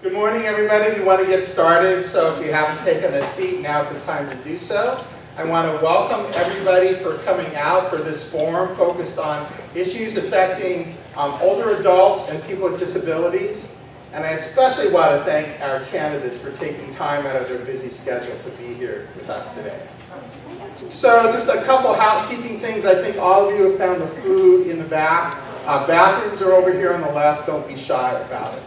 Good morning, everybody. We want to get started, so if you haven't taken a seat, now's the time to do so. I want to welcome everybody for coming out for this forum focused on issues affecting older adults and people with disabilities. And I especially want to thank our candidates for taking time out of their busy schedule to be here with us today. So just a couple housekeeping things. I think all of you have found the food in the back. Bathrooms are over here on the left. Don't be shy about it.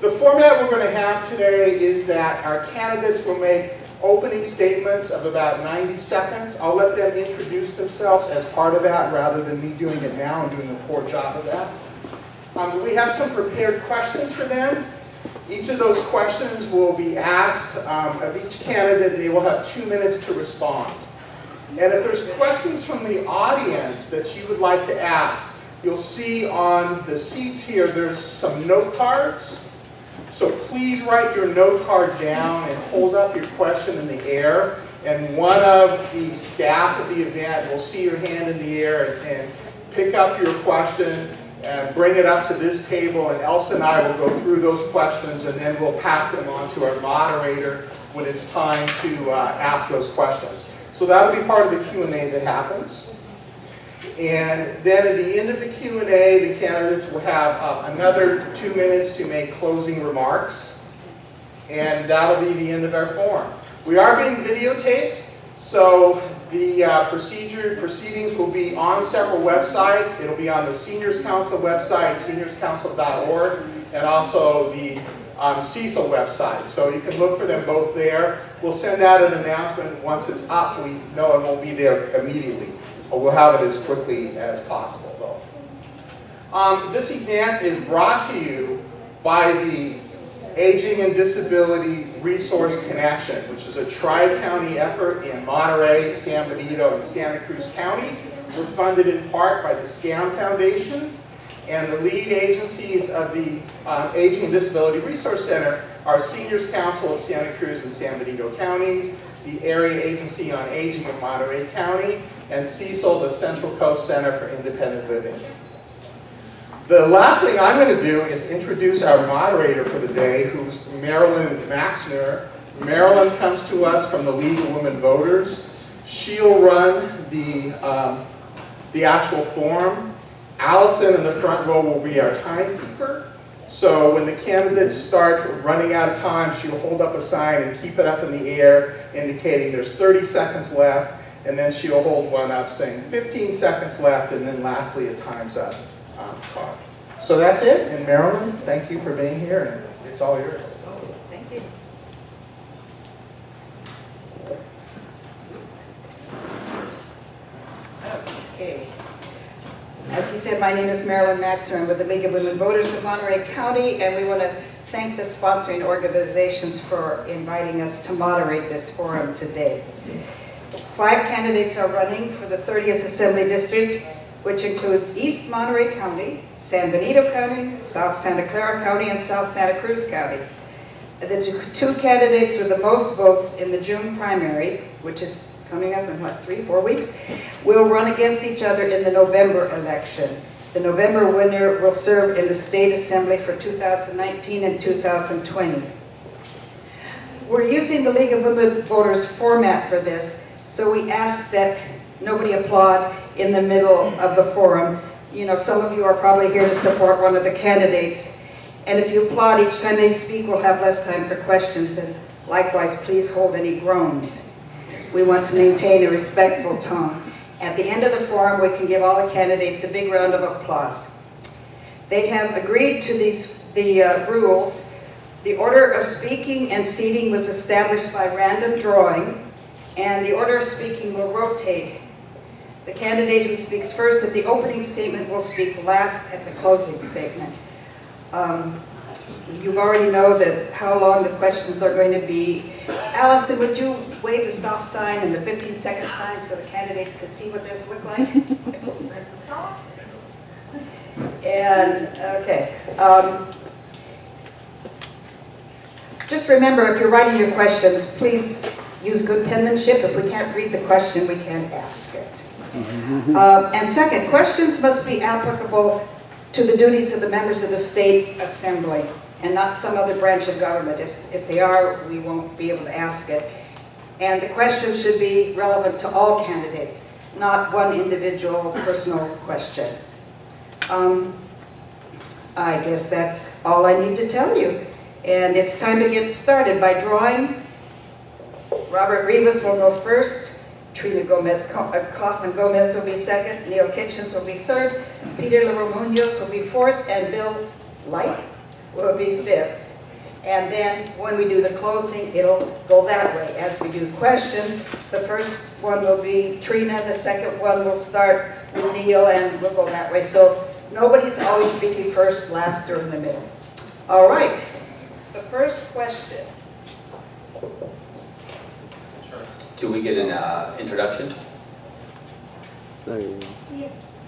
The format we're going to have today is that our candidates will make opening statements of about 90 seconds. I'll let them introduce themselves as part of that rather than me doing it now and doing a poor job of that. We have some prepared questions for them. Each of those questions will be asked of each candidate. They will have 2 minutes to respond. And if there's questions from the audience that you would like to ask, you'll see on the seats here there's some note cards. So please write your note card down and hold up your question in the air. And one of the staff of the event will see your hand in the air and pick up your question and bring it up to this table. And Elsa and I will go through those questions and then we'll pass them on to our moderator when it's time to ask those questions. So that'll be part of the Q&A that happens. And then at the end of the Q&A, the candidates will have another 2 minutes to make closing remarks. And that'll be the end of our forum. We are being videotaped, so the proceedings will be on several websites. It'll be on the Seniors Council website, seniorscouncil.org, and also the Cecil website. So you can look for them both there. We'll send out an announcement once it's up. We know it won't be there immediately. We'll have it as quickly as possible, though. This event is brought to you by the Aging and Disability Resource Connection, which is a tri-county effort in Monterey, San Benito, and Santa Cruz County. We're funded in part by the SCAM Foundation, and the lead agencies of the Aging and Disability Resource Center are Seniors Council of Santa Cruz and San Benito counties, the Area Agency on Aging of Monterey County, and Cecil, the Central Coast Center for Independent Living. The last thing I'm going to do is introduce our moderator for the day, who's Marilyn Maxner. Marilyn comes to us from the League of Women Voters. She'll run the actual forum. Allison in the front row will be our timekeeper. So when the candidates start running out of time, she'll hold up a sign and keep it up in the air, indicating there's 30 seconds left. And then she'll hold one up saying 15 seconds left, and then lastly a time's up card. So that's it. And Marilyn, thank you for being here, and it's all yours. Thank you. Okay. As you said, my name is Marilyn Maxner. I'm with the League of Women Voters of Monterey County, and we want to thank the sponsoring organizations for inviting us to moderate this forum today. 5 candidates are running for the 30th Assembly District, which includes East Monterey County, San Benito County, South Santa Clara County, and South Santa Cruz County. The 2 candidates with the most votes in the June primary, which is coming up in, 3-4 weeks, will run against each other in the November election. The November winner will serve in the State Assembly for 2019 and 2020. We're using the League of Women Voters format for this, so we ask that nobody applaud in the middle of the forum. You know, some of you are probably here to support one of the candidates. And if you applaud each time they speak, we'll have less time for questions. And likewise, please hold any groans. We want to maintain a respectful tone. At the end of the forum, we can give all the candidates a big round of applause. They have agreed to the rules. The order of speaking and seating was established by random drawing, and the order of speaking will rotate. The candidate who speaks first at the opening statement will speak last at the closing statement. You already know that how long the questions are going to be. Allison, would you wave the stop sign and the 15-second sign so the candidates can see what this looks like? And, okay. Just remember, if you're writing your questions, please use good penmanship. If we can't read the question, we can't ask it. And second, questions must be applicable to the duties of the members of the State Assembly. and not some other branch of government. If they are, we won't be able to ask it. And the question should be relevant to all candidates, not one individual personal question. I guess that's all I need to tell you. And it's time to get started by drawing. Robert Rivas will go first. Trina Coffman-Gomez will be second. Leo Kitchens will be third. Peter Leroe-Munoz will be fourth. And Bill Lipe will be fifth. And then when we do the closing, it'll go that way. As we do questions, the first one will be Trina, the second one will start with Leo, and we'll go that way. So nobody's always speaking first, last, or in the middle. All right. The first question. Do we get an introduction?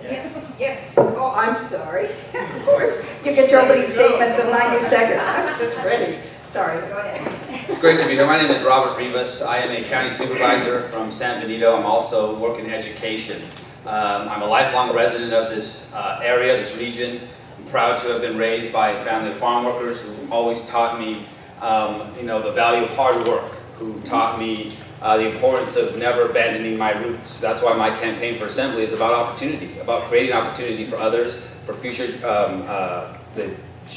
Yes, yes. Oh, I'm sorry. Of course. You get your opening statements in 90 seconds. I was just ready. Sorry, go ahead. It's great to be here. My name is Robert Rivas. I am a county supervisor from San Benito. I'm also working in education. I'm a lifelong resident of this area, this region. I'm proud to have been raised by a family of farm workers who always taught me the value of hard work, who taught me the importance of never abandoning my roots. That's why my campaign for assembly is about opportunity, about creating opportunity for others, for future the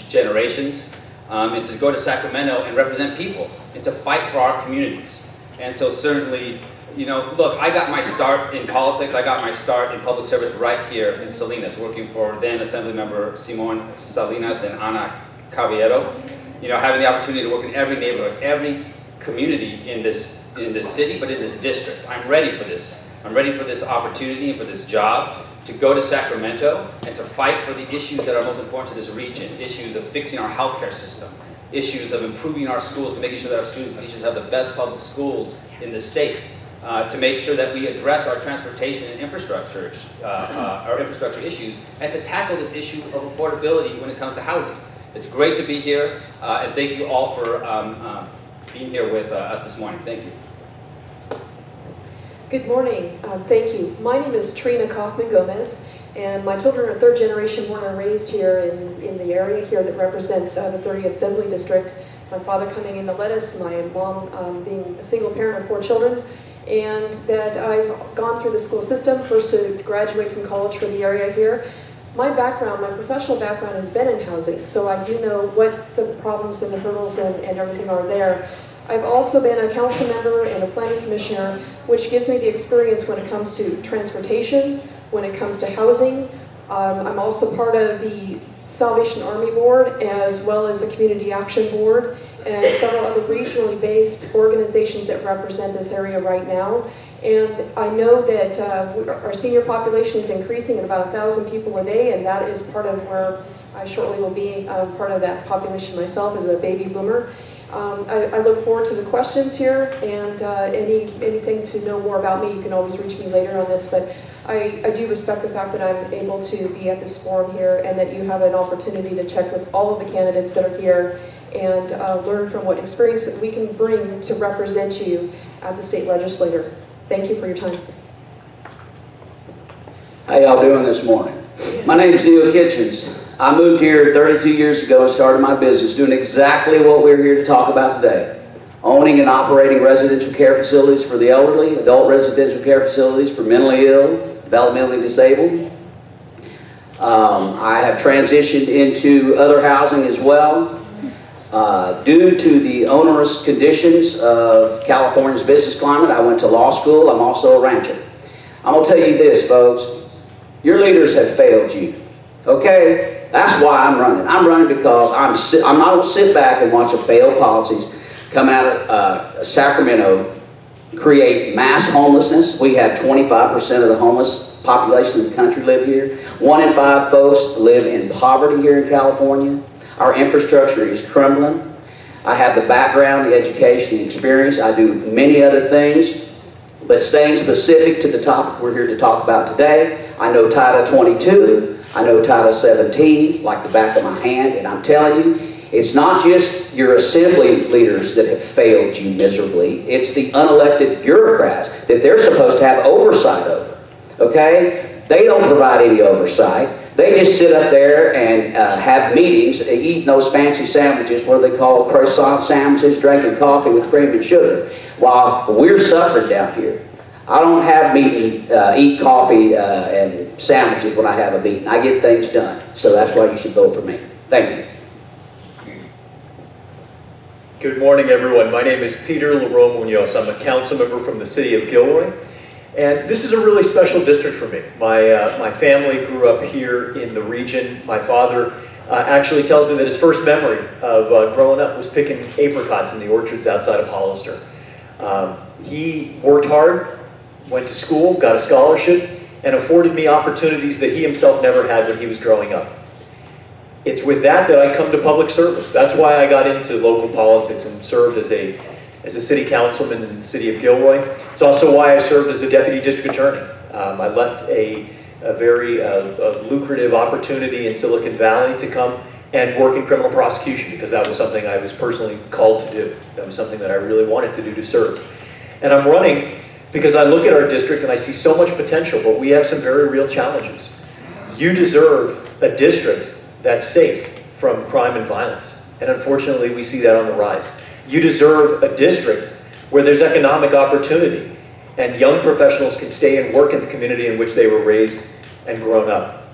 generations, and to go to Sacramento and represent people, and to fight for our communities. And so certainly, look, I got my start in politics, I got my start in public service right here in Salinas, working for then Assemblymember Simon Salinas and Ana Caballero. Having the opportunity to work in every neighborhood, every community in this city, but in this district. I'm ready for this. I'm ready for this opportunity and for this job to go to Sacramento and to fight for the issues that are most important to this region, issues of fixing our healthcare system, issues of improving our schools, to making sure that our students and teachers have the best public schools in the state, to make sure that we address our transportation and infrastructure issues, and to tackle this issue of affordability when it comes to housing. It's great to be here, and thank you all for being here with us this morning. Thank you. Good morning. Thank you. My name is Trina Coffman-Gomez, and my children are third generation born and raised here in the area here that represents the 30th Assembly District. My father coming in to lettuce, my mom being a single parent of 4 children, and that I've gone through the school system, first to graduate from college for the area here. My background, my professional background has been in housing, so I do know what the problems and the hurdles and everything are there. I've also been a council member and a planning commissioner, which gives me the experience when it comes to transportation, when it comes to housing. I'm also part of the Salvation Army Board, as well as the Community Action Board, and several other regionally based organizations that represent this area right now. And I know that our senior population is increasing at about 1,000 people a day, and that is part of where I shortly will be part of that population myself as a baby boomer. I look forward to the questions here, and anything to know more about me, you can always reach me later on this, but I do respect the fact that I'm able to be at this forum here, and that you have an opportunity to check with all of the candidates that are here and learn from what experience that we can bring to represent you at the state legislature. Thank you for your time. How y'all doing this morning? My name is Leo Kitchens. I moved here 32 years ago and started my business doing exactly what we're here to talk about today. Owning and operating residential care facilities for the elderly, adult residential care facilities for mentally ill, developmentally disabled. I have transitioned into other housing as well. Due to the onerous conditions of California's business climate, I went to law school. I'm also a rancher. I'm going to tell you this, folks. Your leaders have failed you. Okay? That's why I'm running. I'm running because I'm not going to sit back and watch a failed policies come out of Sacramento, create mass homelessness. We have 25% of the homeless population in the country live here. 1 in 5 folks live in poverty here in California. Our infrastructure is crumbling. I have the background, the education, the experience. I do many other things. But staying specific to the topic we're here to talk about today, I know Title 22, I know Title 17 like the back of my hand, and I'm telling you, it's not just your assembly leaders that have failed you miserably, it's the unelected bureaucrats that they're supposed to have oversight over, okay? They don't provide any oversight. They just sit up there and have meetings, eating those fancy sandwiches, what they call croissant sandwiches, drinking coffee with cream and sugar, while we're suffering down here. I don't have eat coffee and sandwiches when I have a meeting. I get things done. So that's why you should vote for me. Thank you. Good morning, everyone. My name is Peter Leroe-Munoz. I'm a council member from the city of Gilroy. And this is a really special district for me. My family grew up here in the region. My father actually tells me that his first memory of growing up was picking apricots in the orchards outside of Hollister. He worked hard, went to school, got a scholarship, and afforded me opportunities that he himself never had when he was growing up. It's with that I come to public service. That's why I got into local politics and served as a city councilman in the city of Gilroy. It's also why I served as a deputy district attorney. I left a very lucrative opportunity in Silicon Valley to come and work in criminal prosecution, because that was something I was personally called to do. That was something that I really wanted to do, to serve. And I'm running because I look at our district and I see so much potential, but we have some very real challenges. You deserve a district that's safe from crime and violence. And unfortunately, we see that on the rise. You deserve a district where there's economic opportunity and young professionals can stay and work in the community in which they were raised and grown up.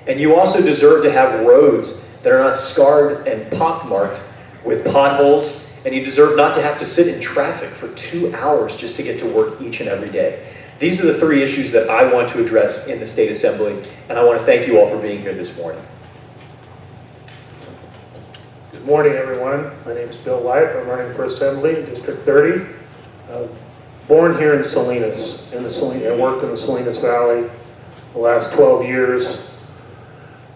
And you also deserve to have roads that are not scarred and pockmarked with potholes, and you deserve not to have to sit in traffic for 2 hours just to get to work each and every day. These are the 3 issues that I want to address in the State Assembly, and I want to thank you all for being here this morning. Good morning, everyone. My name is Bill Lipe. I'm running for Assembly in District 30. Born here in Salinas, and worked in the Salinas Valley the last 12 years.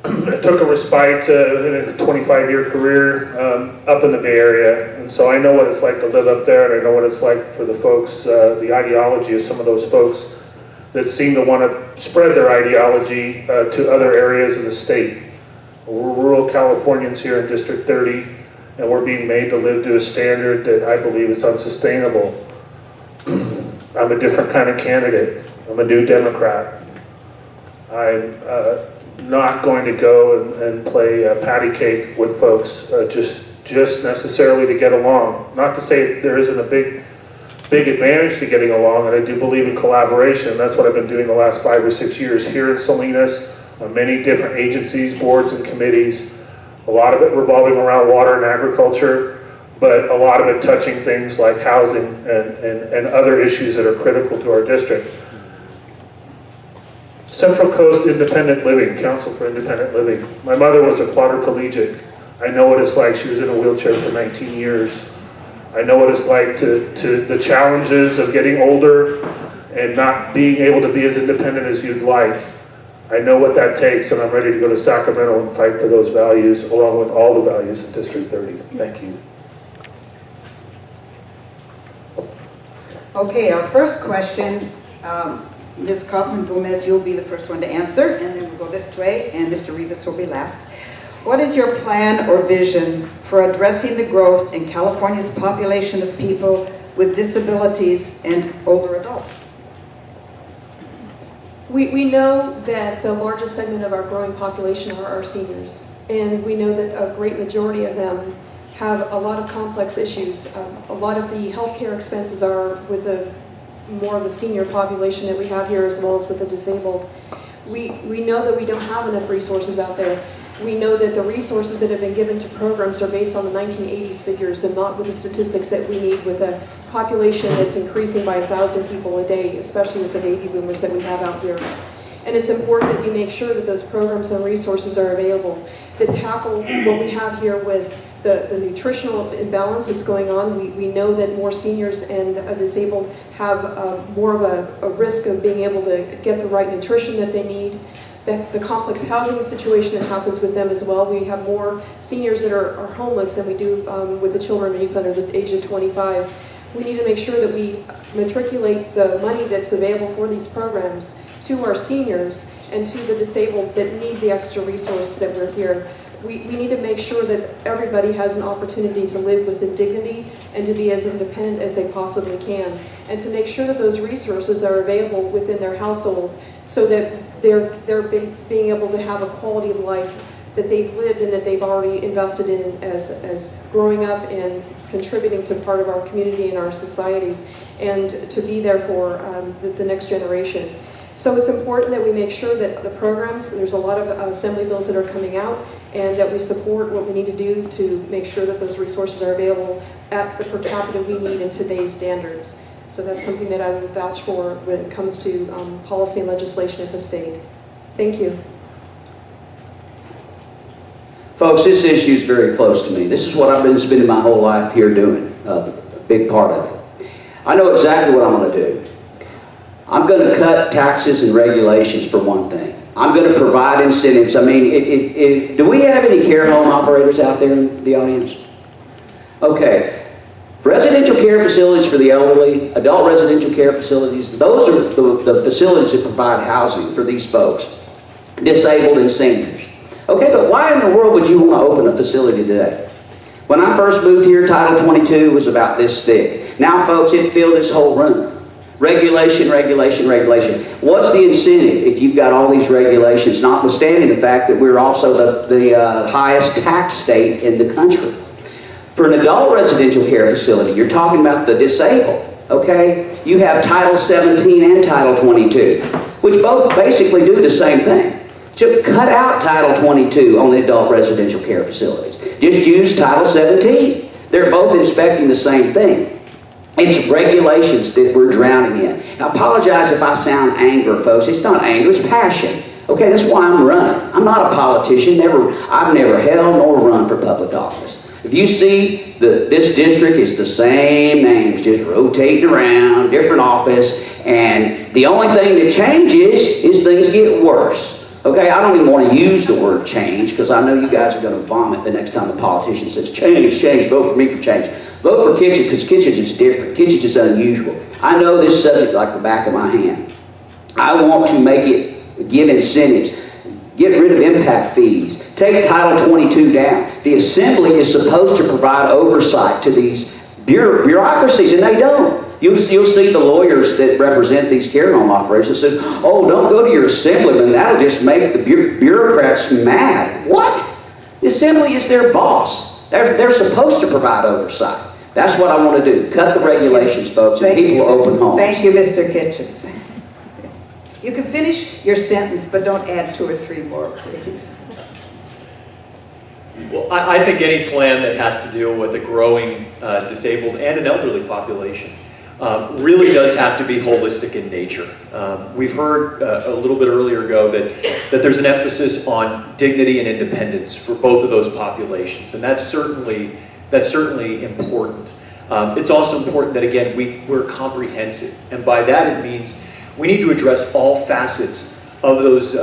I took a respite in a 25-year career up in the Bay Area, and so I know what it's like to live up there, and I know what it's like for the folks, the ideology of some of those folks that seem to want to spread their ideology to other areas of the state. We're rural Californians here in District 30, and we're being made to live to a standard that I believe is unsustainable. I'm a different kind of candidate. I'm a new Democrat. I'm not going to go and play patty cake with folks just necessarily to get along. Not to say there isn't a big advantage to getting along, and I do believe in collaboration. That's what I've been doing the last 5 or 6 years here in Salinas, on many different agencies, boards, and committees. A lot of it revolving around water and agriculture, but a lot of it touching things like housing and other issues that are critical to our district. Central Coast Independent Living, Council for Independent Living. My mother was a quadriplegic. I know what it's like. She was in a wheelchair for 19 years. I know what it's like to the challenges of getting older and not being able to be as independent as you'd like. I know what that takes, and I'm ready to go to Sacramento and fight for those values, along with all the values of District 30. Thank you. Okay, our first question, Ms. Coffman-Gomez, you'll be the first one to answer, and then we'll go this way, and Mr. Rivas will be last. What is your plan or vision for addressing the growth in California's population of people with disabilities and older adults? We know that the largest segment of our growing population are our seniors, and we know that a great majority of them have a lot of complex issues. A lot of the healthcare expenses are with the more of the senior population that we have here, as well as with the disabled. We know that we don't have enough resources out there. We know that the resources that have been given to programs are based on the 1980s figures and not with the statistics that we need with a population that's increasing by 1,000 people a day, especially with the baby boomers that we have out here. And it's important that we make sure that those programs and resources are available that tackle what we have here with the nutritional imbalance that's going on. We know that more seniors and disabled have more of a risk of being able to get the right nutrition that they need. The complex housing situation that happens with them as well. We have more seniors that are homeless than we do with the children and youth under the age of 25. We need to make sure that we matriculate the money that's available for these programs to our seniors and to the disabled that need the extra resources that we're here. we need to make sure that everybody has an opportunity to live with dignity and to be as independent as they possibly can, and to make sure that those resources are available within their household so that they're being able to have a quality of life that they've lived and that they've already invested in as growing up and contributing to part of our community and our society, and to be there for the next generation. So it's important that we make sure that the programs, there's a lot of assembly bills that are coming out, and that we support what we need to do to make sure that those resources are available at the per capita we need in today's standards. So that's something that I would vouch for when it comes to policy and legislation at the state. Thank you. Folks, this issue is very close to me. This is what I've been spending my whole life here doing, a big part of it. I know exactly what I'm going to do. I'm going to cut taxes and regulations for one thing. I'm going to provide incentives. I mean, do we have any care home operators out there in the audience? Okay. Residential care facilities for the elderly, adult residential care facilities, those are the facilities that provide housing for these folks, disabled and seniors. Okay, but why in the world would you want to open a facility today? When I first moved here, Title 22 was about this thick. Now, folks, it filled this whole room. Regulation, regulation, regulation. What's the incentive if you've got all these regulations, notwithstanding the fact that we're also the highest tax state in the country? For an adult residential care facility, you're talking about the disabled, okay? You have Title 17 and Title 22, which both basically do the same thing. So cut out Title 22 on the adult residential care facilities. Just use Title 17. They're both inspecting the same thing. It's regulations that we're drowning in. I apologize if I sound anger, folks. It's not anger, it's passion. Okay, that's why I'm running. I'm not a politician. I've never held nor run for public office. If you see this district is the same names, just rotating around, different office, and the only thing that changes is things get worse. Okay, I don't even want to use the word change because I know you guys are going to vomit the next time a politician says change, change, vote for me for change. Vote for Kitchen because Kitchen is different. Kitchen is unusual. I know this subject like the back of my hand. I want to make it, give incentives, get rid of impact fees, take Title 22 down. The Assembly is supposed to provide oversight to these bureaucracies, and they don't. You'll see the lawyers that represent these care home operations say, oh, don't go to your assemblyman, that'll just make the bureaucrats mad. What? The Assembly is their boss. They're supposed to provide oversight. That's what I want to do. Cut the regulations, folks, and people will open homes. Thank you, Mr. Kitchens. You can finish your sentence, but don't add 2 or 3 more, please. Well, I think any plan that has to deal with a growing disabled and an elderly population really does have to be holistic in nature. We've heard a little bit earlier ago that there's an emphasis on dignity and independence for both of those populations, and that's certainly important. It's also important that, again, we're comprehensive, and by that it means we need to address all facets of those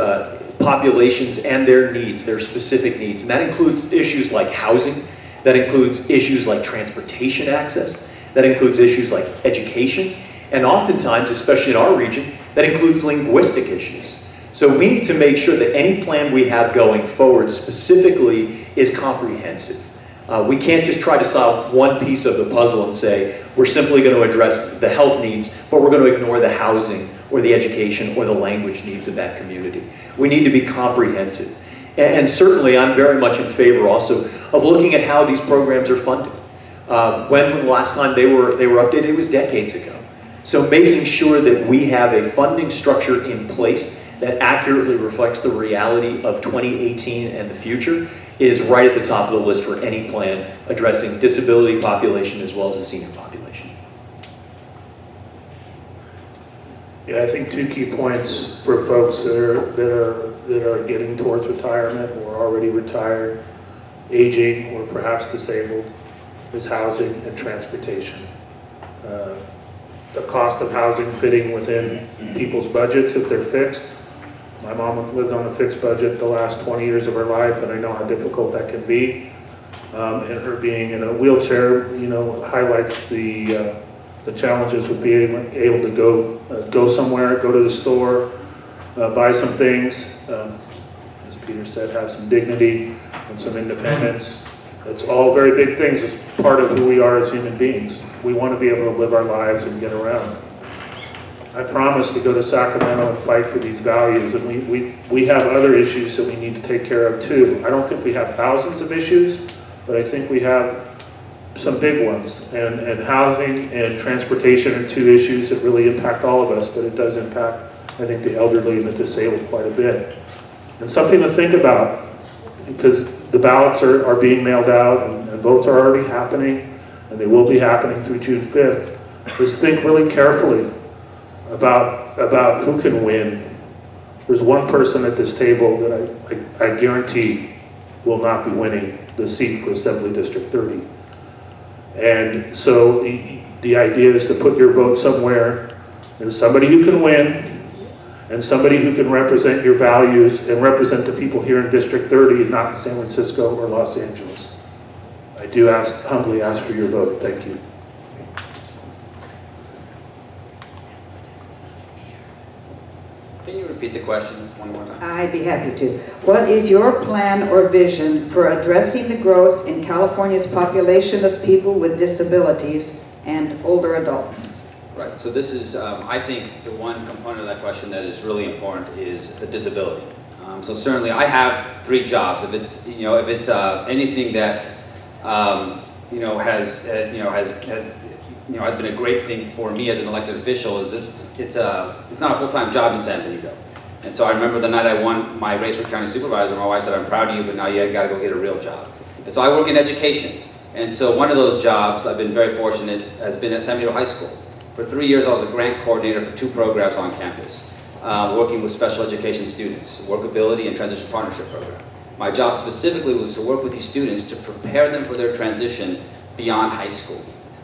populations and their needs, their specific needs, and that includes issues like housing, that includes issues like transportation access, that includes issues like education, and oftentimes, especially in our region, that includes linguistic issues. So we need to make sure that any plan we have going forward specifically is comprehensive. We can't just try to solve one piece of the puzzle and say, we're simply going to address the health needs, but we're going to ignore the housing or the education or the language needs of that community. We need to be comprehensive. And certainly I'm very much in favor also of looking at how these programs are funded. When the last time they were updated, it was decades ago. So making sure that we have a funding structure in place that accurately reflects the reality of 2018 and the future is right at the top of the list for any plan addressing disability population as well as the senior population. Yeah, I think 2 key points for folks that are getting towards retirement or already retired, aging, or perhaps disabled, is housing and transportation. The cost of housing fitting within people's budgets if they're fixed. My mom lived on a fixed budget the last 20 years of her life, and I know how difficult that can be. And her being in a wheelchair, highlights the challenges with being able to go somewhere, go to the store, buy some things. As Peter said, have some dignity and some independence. It's all very big things. It's part of who we are as human beings. We want to be able to live our lives and get around. I promised to go to Sacramento and fight for these values, and we have other issues that we need to take care of too. I don't think we have thousands of issues, but I think we have some big ones, and housing and transportation are two issues that really impact all of us, but it does impact, I think, the elderly and the disabled quite a bit. And something to think about, because the ballots are being mailed out and votes are already happening, and they will be happening through June 5th, is think really carefully about who can win. There's one person at this table that I guarantee will not be winning the seat for Assembly District 30. And so the idea is to put your vote somewhere, and somebody who can win, and somebody who can represent your values and represent the people here in District 30 and not in San Francisco or Los Angeles. I do humbly ask for your vote. Thank you. Can you repeat the question one more time? I'd be happy to. What is your plan or vision for addressing the growth in California's population of people with disabilities and older adults? Right, so this is, I think the one component of that question that is really important is the disability. So certainly I have 3 jobs. If it's, if it's anything that, has been a great thing for me as an elected official, is it's not a full-time job in San Benito. And so I remember the night I won my race for county supervisor, my wife said, I'm proud of you, but now you got to go get a real job. And so I work in education. And so one of those jobs, I've been very fortunate, has been at San Benito High School. For 3 years, I was a grant coordinator for 2 programs on campus, working with special education students, Workability and Transition Partnership Program. My job specifically was to work with these students to prepare them for their transition beyond high school.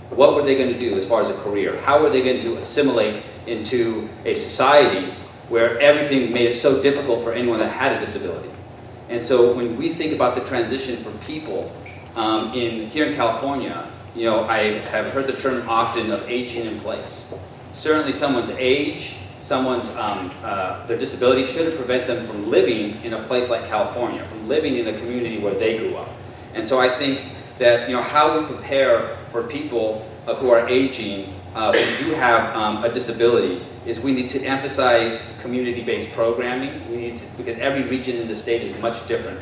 What were they going to do as far as a career? How were they going to assimilate into a society where everything made it so difficult for anyone that had a disability? And so when we think about the transition for people here in California, I have heard the term often of aging in place. Certainly someone's age, someone's their disability shouldn't prevent them from living in a place like California, from living in a community where they grew up. And so I think that how we prepare for people who are aging, who do have a disability, is we need to emphasize community-based programming. We need to, because every region in the state is much different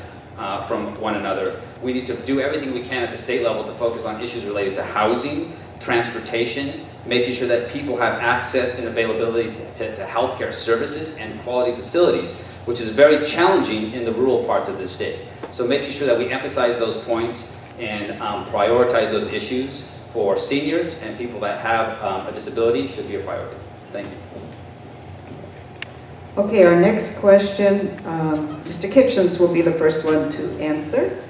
from one another. We need to do everything we can at the state level to focus on issues related to housing, transportation, making sure that people have access and availability to healthcare services and quality facilities, which is very challenging in the rural parts of the state. So making sure that we emphasize those points and prioritize those issues for seniors and people that have a disability should be a priority. Thank you. Okay, our next question, Mr. Kitchens will be the first one to answer.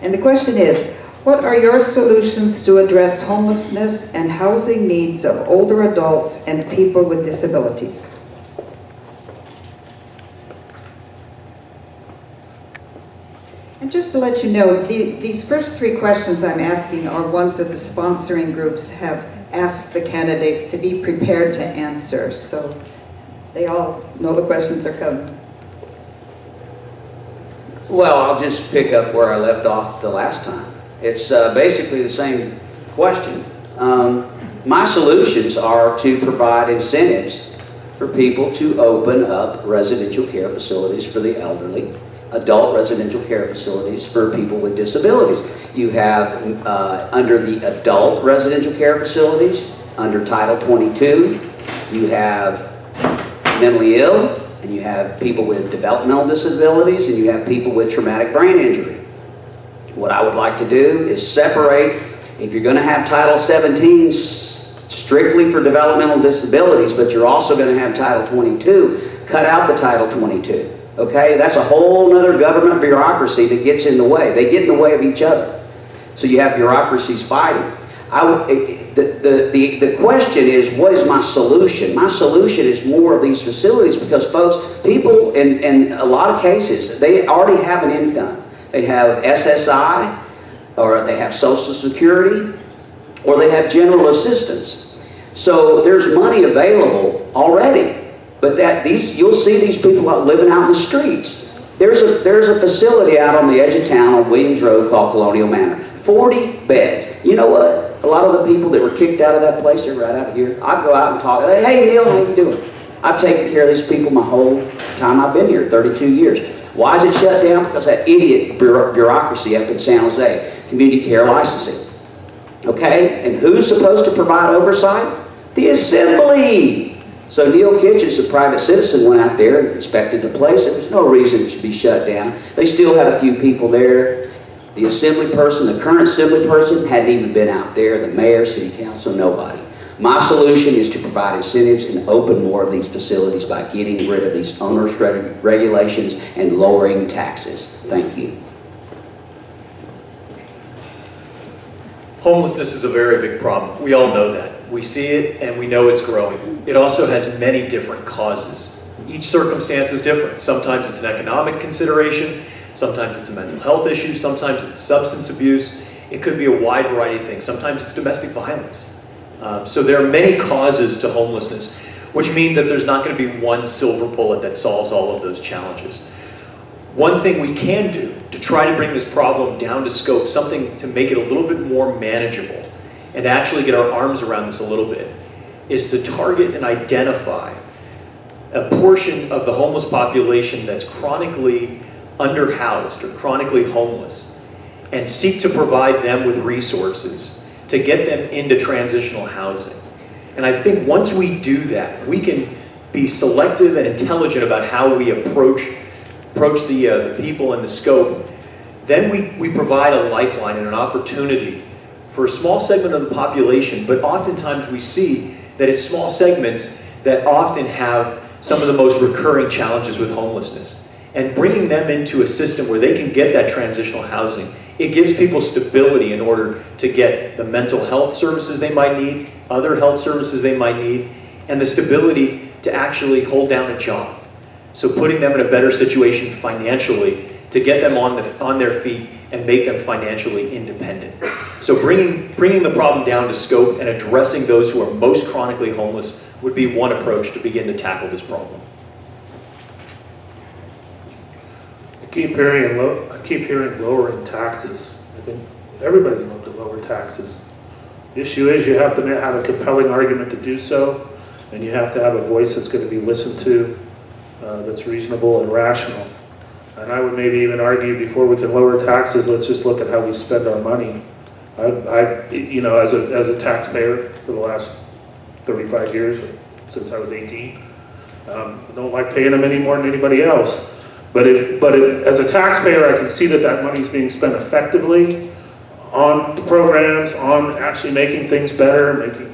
And the question is, what are your solutions to address homelessness and housing needs of older adults and people with disabilities? And just to let you know, these first 3 questions I'm asking are ones that the sponsoring groups have asked the candidates to be prepared to answer. So they all know the questions are coming. Well, I'll just pick up where I left off the last time. It's basically the same question. My solutions are to provide incentives for people to open up residential care facilities for the elderly, adult residential care facilities for people with disabilities. You have, under the adult residential care facilities, under Title 22, you have mentally ill, and you have people with developmental disabilities, and you have people with traumatic brain injury. What I would like to do is separate, if you're going to have Title 17 strictly for developmental disabilities, but you're also going to have Title 22, cut out the Title 22. Okay, that's a whole other government bureaucracy that gets in the way. They get in the way of each other. So you have bureaucracies fighting. The question is, what is my solution? My solution is more of these facilities because, folks, people in a lot of cases, they already have an income. They have SSI, or they have Social Security, or they have general assistance. So there's money available already. But you'll see these people living out in the streets. There's a facility out on the edge of town on Williams Road called Colonial Manor. 40 beds. You know what? A lot of the people that were kicked out of that place are right out here. I go out and talk. Hey, Neil, how you doing? I've taken care of these people my whole time I've been here, 32 years. Why is it shut down? Because that idiot bureaucracy up in San Jose, community care licensing. Okay? And who's supposed to provide oversight? The Assembly. So Neil Kitchens, a private citizen, went out there and inspected the place. There was no reason it should be shut down. They still had a few people there. The Assembly person, the current Assembly person, hadn't even been out there. The mayor, city council, nobody. My solution is to provide incentives and open more of these facilities by getting rid of these onerous regulations and lowering taxes. Thank you. Homelessness is a very big problem. We all know that. We see it and we know it's growing. It also has many different causes. Each circumstance is different. Sometimes it's an economic consideration, sometimes it's a mental health issue, sometimes it's substance abuse. It could be a wide variety of things. Sometimes it's domestic violence. So there are many causes to homelessness, which means that there's not going to be one silver bullet that solves all of those challenges. One thing we can do to try to bring this problem down to scope, something to make it a little bit more manageable, and actually get our arms around this a little bit, is to target and identify a portion of the homeless population that's chronically underhoused or chronically homeless, and seek to provide them with resources to get them into transitional housing. And I think once we do that, we can be selective and intelligent about how we approach the people and the scope. Then we provide a lifeline and an opportunity for a small segment of the population, but oftentimes we see that it's small segments that often have some of the most recurring challenges with homelessness. And bringing them into a system where they can get that transitional housing, it gives people stability in order to get the mental health services they might need, other health services they might need, and the stability to actually hold down a job. So putting them in a better situation financially to get them on their feet and make them financially independent. So bringing the problem down to scope and addressing those who are most chronically homeless would be one approach to begin to tackle this problem. I keep hearing lowering taxes. I think everybody wants to lower taxes. The issue is you have to have a compelling argument to do so, and you have to have a voice that's going to be listened to, that's reasonable and rational. And I would maybe even argue before we can lower taxes, let's just look at how we spend our money. You know, as a taxpayer for the last 35 years, since I was 18, I don't like paying them any more than anybody else. But as a taxpayer, I can see that money is being spent effectively on the programs, on actually making things better,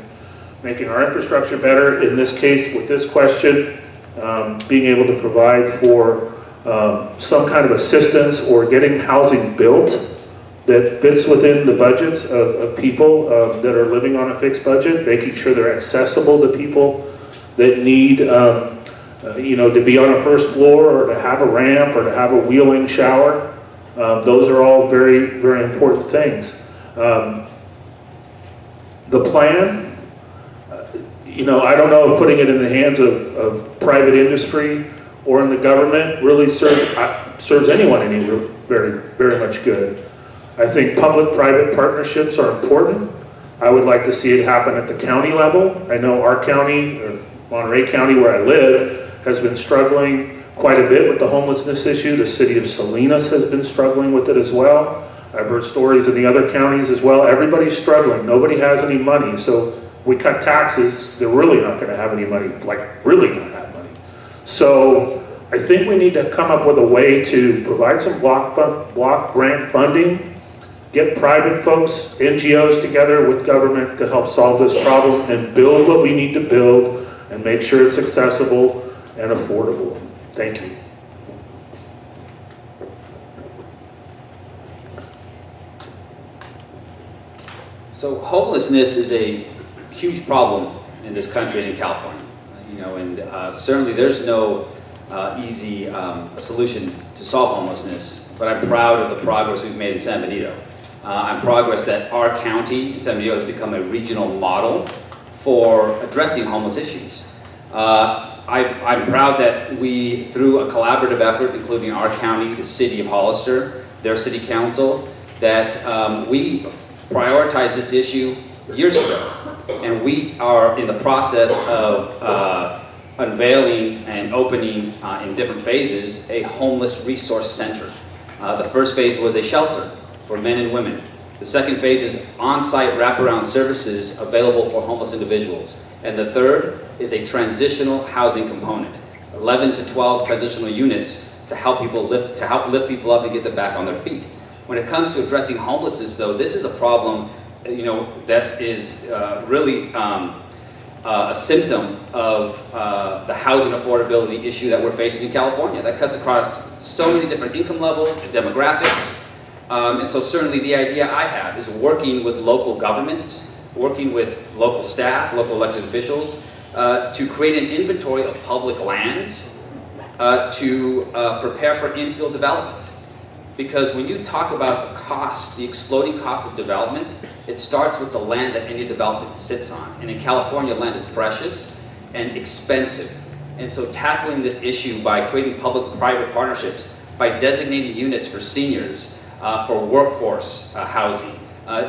making our infrastructure better. In this case, with this question, being able to provide for some kind of assistance or getting housing built that fits within the budgets of people that are living on a fixed budget, making sure they're accessible to people that need you know, to be on a first floor or to have a ramp or to have a wheel-in shower. Those are all very, very important things. The plan, you know, I don't know if putting it in the hands of private industry or in the government really serves anyone any very, very much good. I think public-private partnerships are important. I would like to see it happen at the county level. I know our county, or Monterey County where I live, has been struggling quite a bit with the homelessness issue. The city of Salinas has been struggling with it as well. I've heard stories in the other counties as well. Everybody's struggling. Nobody has any money. So we cut taxes, they're really not going to have any money, like really not have money. So I think we need to come up with a way to provide some block grant funding, get private folks, NGOs together with government to help solve this problem and build what we need to build and make sure it's accessible and affordable. Thank you. So homelessness is a huge problem in this country and in California. You know, and certainly there's no easy solution to solve homelessness, but I'm proud of the progress we've made in San Benito. I'm progress that our county in San Benito has become a regional model for addressing homeless issues. I'm proud that we, through a collaborative effort, including our county, the city of Hollister, their city council, that we prioritized this issue years ago. And we are in the process of unveiling and opening in different phases a homeless resource center. The first phase was a shelter for men and women. The second phase is on-site wraparound services available for homeless individuals. And the third is a transitional housing component, 11 to 12 transitional units to help lift people up and get them back on their feet. When it comes to addressing homelessness, though, this is a problem, that is really a symptom of the housing affordability issue that we're facing in California. That cuts across so many different income levels, demographics, and so certainly the idea I have is working with local governments, working with local staff, local elected officials, to create an inventory of public lands to prepare for infill development. Because when you talk about the cost, the exploding cost of development, it starts with the land that any development sits on. And in California, land is precious and expensive. And so tackling this issue by creating public-private partnerships, by designating units for seniors, for workforce housing,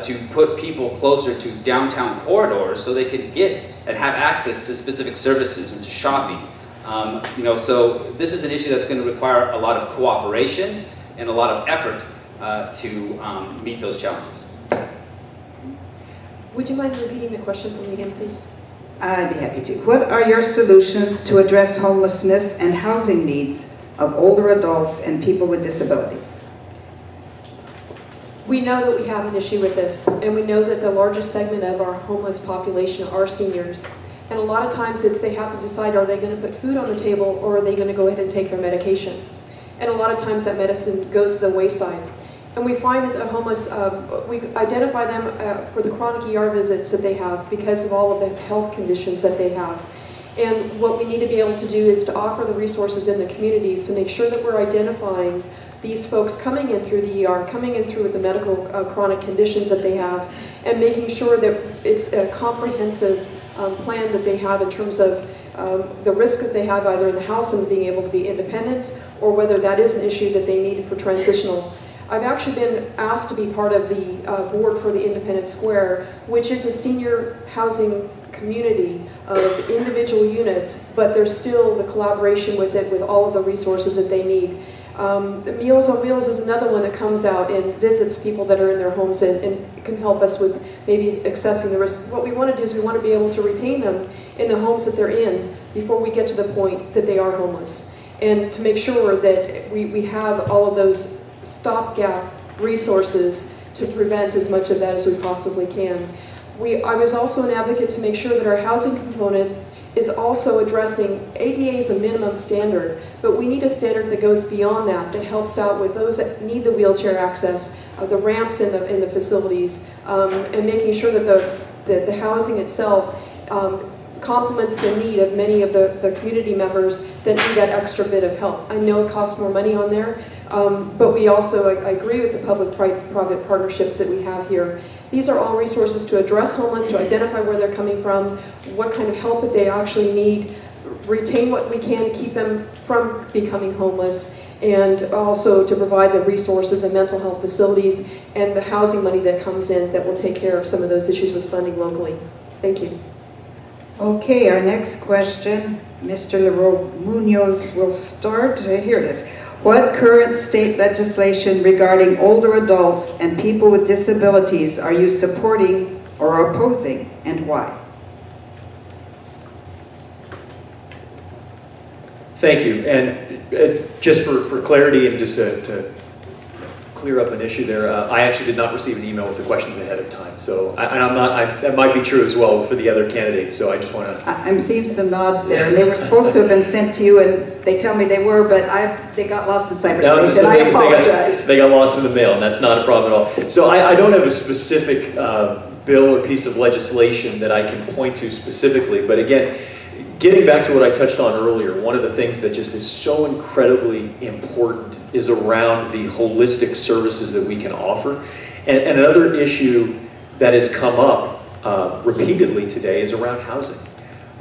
to put people closer to downtown corridors so they could get and have access to specific services and to shopping. So this is an issue that's going to require a lot of cooperation and a lot of effort to meet those challenges. Would you mind repeating the question for me again, please? I'd be happy to. What are your solutions to address homelessness and housing needs of older adults and people with disabilities? We know that we have an issue with this, and we know that the largest segment of our homeless population are seniors. And a lot of times they have to decide, are they going to put food on the table, or are they going to go ahead and take their medication? And a lot of times that medicine goes to the wayside. And we find that the homeless, we identify them for the chronic ER visits that they have because of all of the health conditions that they have. And what we need to be able to do is to offer the resources in the communities to make sure that we're identifying these folks coming in through the ER, coming in through with the medical chronic conditions that they have, and making sure that it's a comprehensive plan that they have in terms of the risk that they have either in the house and being able to be independent, or whether that is an issue that they need for transitional. I've actually been asked to be part of the board for the Independent Square, which is a senior housing community of individual units, but there's still the collaboration with it, with all of the resources that they need. The Meals on Wheels is another one that comes out and visits people that are in their homes and can help us with maybe accessing the risk. What we want to do is we want to be able to retain them in the homes that they're in before we get to the point that they are homeless. And to make sure that we have all of those stopgap resources to prevent as much of that as we possibly can. I was also an advocate to make sure that our housing component is also addressing ADA is a minimum standard, but we need a standard that goes beyond that, that helps out with those that need the wheelchair access, the ramps in the facilities, and making sure that the housing itself complements the need of many of the community members that need that extra bit of help. I know it costs more money on there, but we also, I agree with the public-private partnerships that we have here. These are all resources to address homeless, to identify where they're coming from, what kind of help that they actually need, retain what we can to keep them from becoming homeless, and also to provide the resources and mental health facilities and the housing money that comes in that will take care of some of those issues with funding locally. Thank you. Okay, our next question, Mr. Leroe-Munoz will start. Here it is. What current state legislation regarding older adults and people with disabilities are you supporting or opposing, and why? Thank you. And just for clarity and just to clear up an issue there, I actually did not receive an email with the questions ahead of time. So that might be true as well for the other candidates. So I just want to. I'm seeing some nods there, and they were supposed to have been sent to you, and they tell me they were, but they got lost in cyberspace, and I apologize. They got lost in the mail, and that's not a problem at all. So I don't have a specific bill or piece of legislation that I can point to specifically, but again, getting back to what I touched on earlier, one of the things that just is so incredibly important is around the holistic services that we can offer. And another issue that has come up repeatedly today is around housing.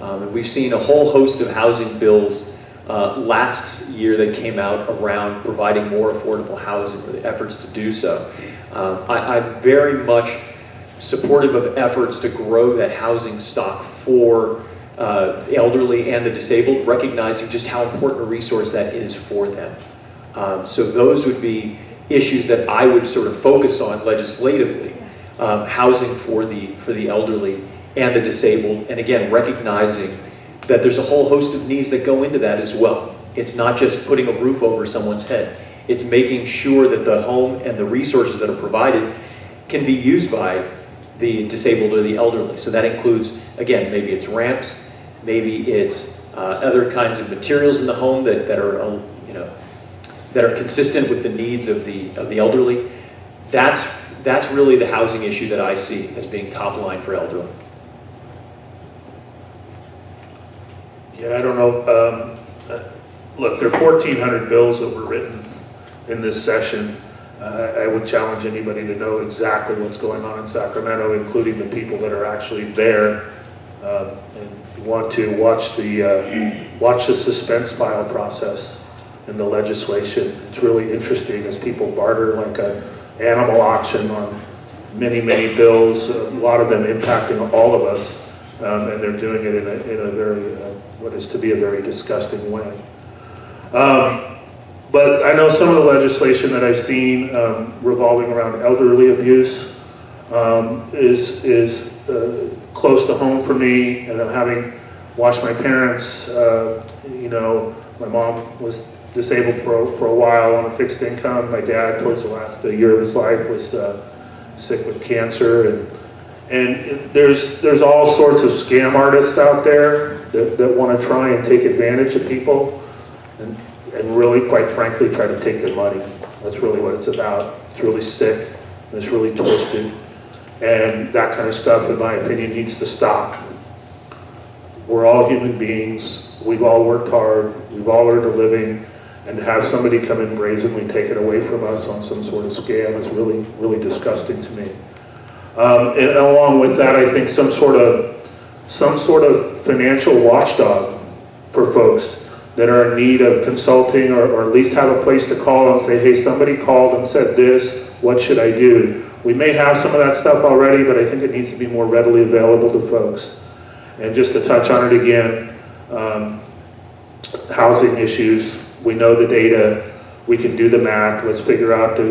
And we've seen a whole host of housing bills last year that came out around providing more affordable housing, or the efforts to do so. I'm very much supportive of efforts to grow that housing stock for the elderly and the disabled, recognizing just how important a resource that is for them. So those would be issues that I would sort of focus on legislatively, housing for the elderly and the disabled, and again, recognizing that there's a whole host of needs that go into that as well. It's not just putting a roof over someone's head. It's making sure that the home and the resources that are provided can be used by the disabled or the elderly. So that includes, again, maybe it's ramps, maybe it's other kinds of materials in the home that are, that are consistent with the needs of the elderly. That's really the housing issue that I see as being top line for elderly. Yeah, I don't know. Look, there are 1,400 bills that were written in this session. I would challenge anybody to know exactly what's going on in Sacramento, including the people that are actually there, and want to watch the suspense file process in the legislation. It's really interesting as people barter like an animal auction on many, many bills, a lot of them impacting all of us, and they're doing it in a very, what is to be a very disgusting way. But I know some of the legislation that I've seen revolving around elderly abuse is close to home for me, and I'm having watched my parents, my mom was disabled for a while on a fixed income. My dad, towards the last year of his life, was sick with cancer, and there's all sorts of scam artists out there that want to try and take advantage of people and really, quite frankly, try to take their money. That's really what it's about. It's really sick, and it's really twisted, and that kind of stuff, in my opinion, needs to stop. We're all human beings. We've all worked hard. We've all earned a living, and to have somebody come and brazenly take it away from us on some sort of scam is really, really disgusting to me. And along with that, I think some sort of financial watchdog for folks that are in need of consulting, or at least have a place to call and say, hey, somebody called and said this, what should I do? We may have some of that stuff already, but I think it needs to be more readily available to folks. And just to touch on it again, housing issues, we know the data, we can do the math, let's figure out to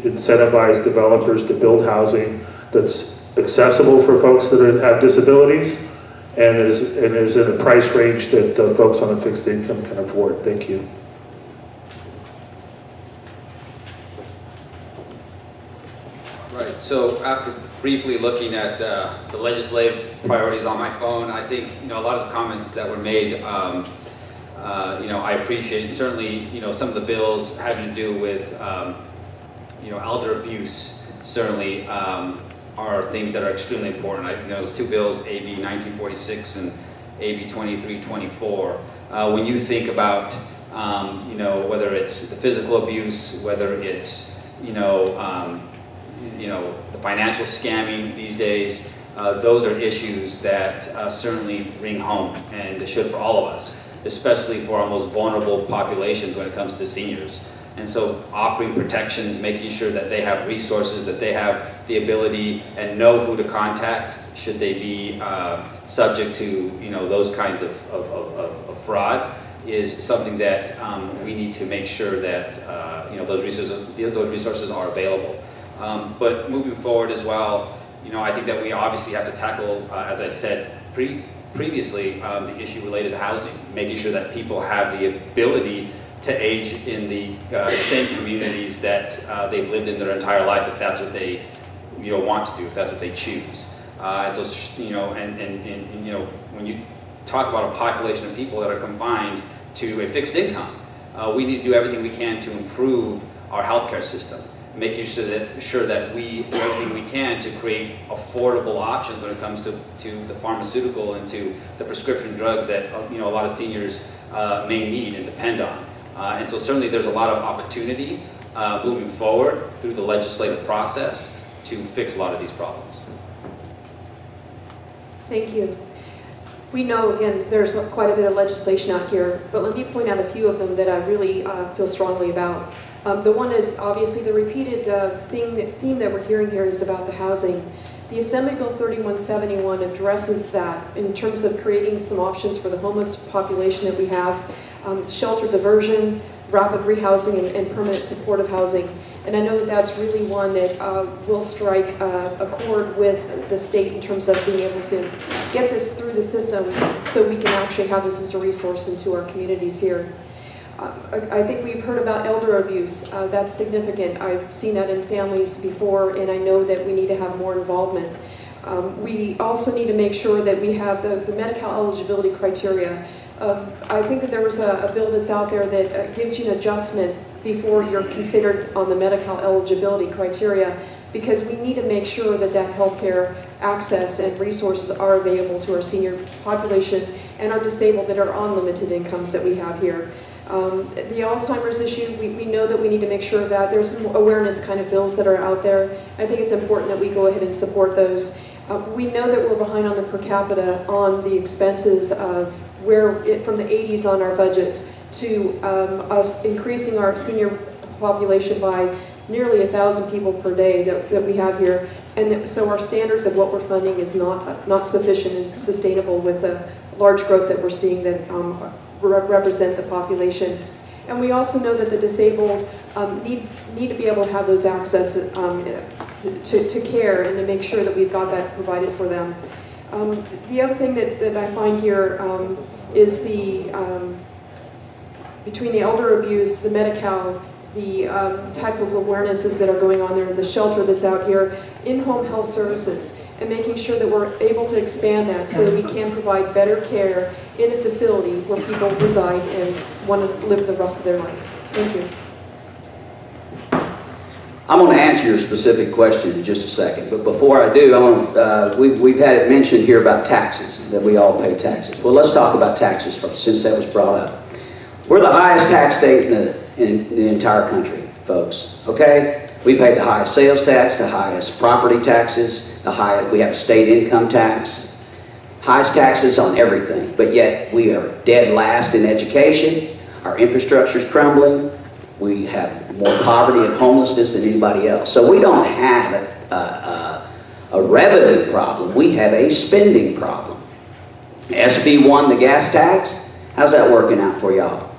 incentivize developers to build housing that's accessible for folks that have disabilities, and is in a price range that folks on a fixed income can afford. Thank you. Right, so after briefly looking at the legislative priorities on my phone, I think, a lot of the comments that were made, I appreciate. Certainly, some of the bills having to do with, elder abuse, certainly, are things that are extremely important. Those two bills, AB 1946 and AB 2324. When you think about, whether it's the physical abuse, whether it's, the financial scamming these days, those are issues that certainly ring home, and they should for all of us, especially for our most vulnerable populations when it comes to seniors. And so offering protections, making sure that they have resources, that they have the ability and know who to contact should they be subject to those kinds of fraud, is something that we need to make sure that those resources are available. But moving forward as well, I think that we obviously have to tackle, as I said previously, the issue related to housing, making sure that people have the ability to age in the same communities that they've lived in their entire life, if that's what they want to do, if that's what they choose. And so, when you talk about a population of people that are confined to a fixed income, we need to do everything we can to improve our healthcare system, making sure that we do everything we can to create affordable options when it comes to the pharmaceutical and to the prescription drugs that a lot of seniors may need and depend on. And so certainly there's a lot of opportunity moving forward through the legislative process to fix a lot of these problems. Thank you. We know, again, there's quite a bit of legislation out here, but let me point out a few of them that I really feel strongly about. The one is obviously the repeated theme that we're hearing here is about the housing. The Assembly Bill 3171 addresses that in terms of creating some options for the homeless population that we have, shelter diversion, rapid rehousing, and permanent supportive housing. And I know that that's really one that will strike a chord with the state in terms of being able to get this through the system so we can actually have this as a resource into our communities here. I think we've heard about elder abuse. That's significant. I've seen that in families before, and I know that we need to have more involvement. We also need to make sure that we have the medical eligibility criteria. I think that there was a bill that's out there that gives you an adjustment before you're considered on the medical eligibility criteria, because we need to make sure that that healthcare access and resources are available to our senior population and our disabled that are on limited incomes that we have here. The Alzheimer's issue, we know that we need to make sure that there's some awareness kind of bills that are out there. I think it's important that we go ahead and support those. We know that we're behind on the per capita on the expenses of from the 80s on our budgets to us increasing our senior population by nearly 1,000 people per day that we have here. And so our standards of what we're funding is not sufficient and sustainable with the large growth that we're seeing that represent the population. And we also know that the disabled need to be able to have those access to care and to make sure that we've got that provided for them. The other thing that I find here is between the elder abuse, the Medi-Cal, the type of awarenesses that are going on there, the shelter that's out here, in-home health services, and making sure that we're able to expand that so that we can provide better care in a facility where people reside and want to live the rest of their lives. Thank you. I'm going to answer your specific question in just a second, but before I do, we've had it mentioned here about taxes, that we all pay taxes. Well, let's talk about taxes first, since that was brought up. We're the highest tax state in the entire country, folks, okay? We pay the highest sales tax, the highest property taxes, we have a state income tax, highest taxes on everything, but yet we are dead last in education, our infrastructure's crumbling, we have more poverty and homelessness than anybody else. So we don't have a revenue problem, we have a spending problem. SB1, the gas tax, how's that working out for y'all?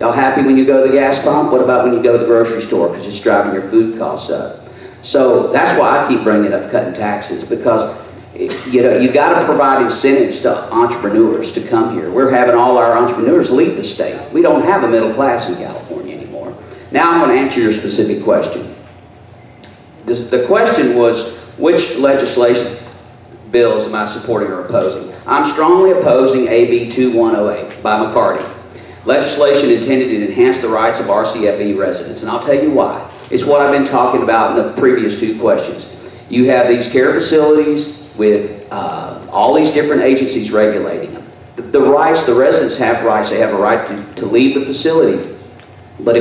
Y'all happy when you go to the gas pump? What about when you go to the grocery store because it's driving your food costs up? So that's why I keep bringing up cutting taxes, because you got to provide incentives to entrepreneurs to come here. We're having all our entrepreneurs leave the state. We don't have a middle class in California anymore. Now I'm going to answer your specific question. The question was, which legislation bills am I supporting or opposing? I'm strongly opposing AB 2108 by McCarty. Legislation intended to enhance the rights of RCFE residents, and I'll tell you why. It's what I've been talking about in the previous two questions. You have these care facilities with all these different agencies regulating them. The rights, the residents have rights. They have a right to leave the facility, but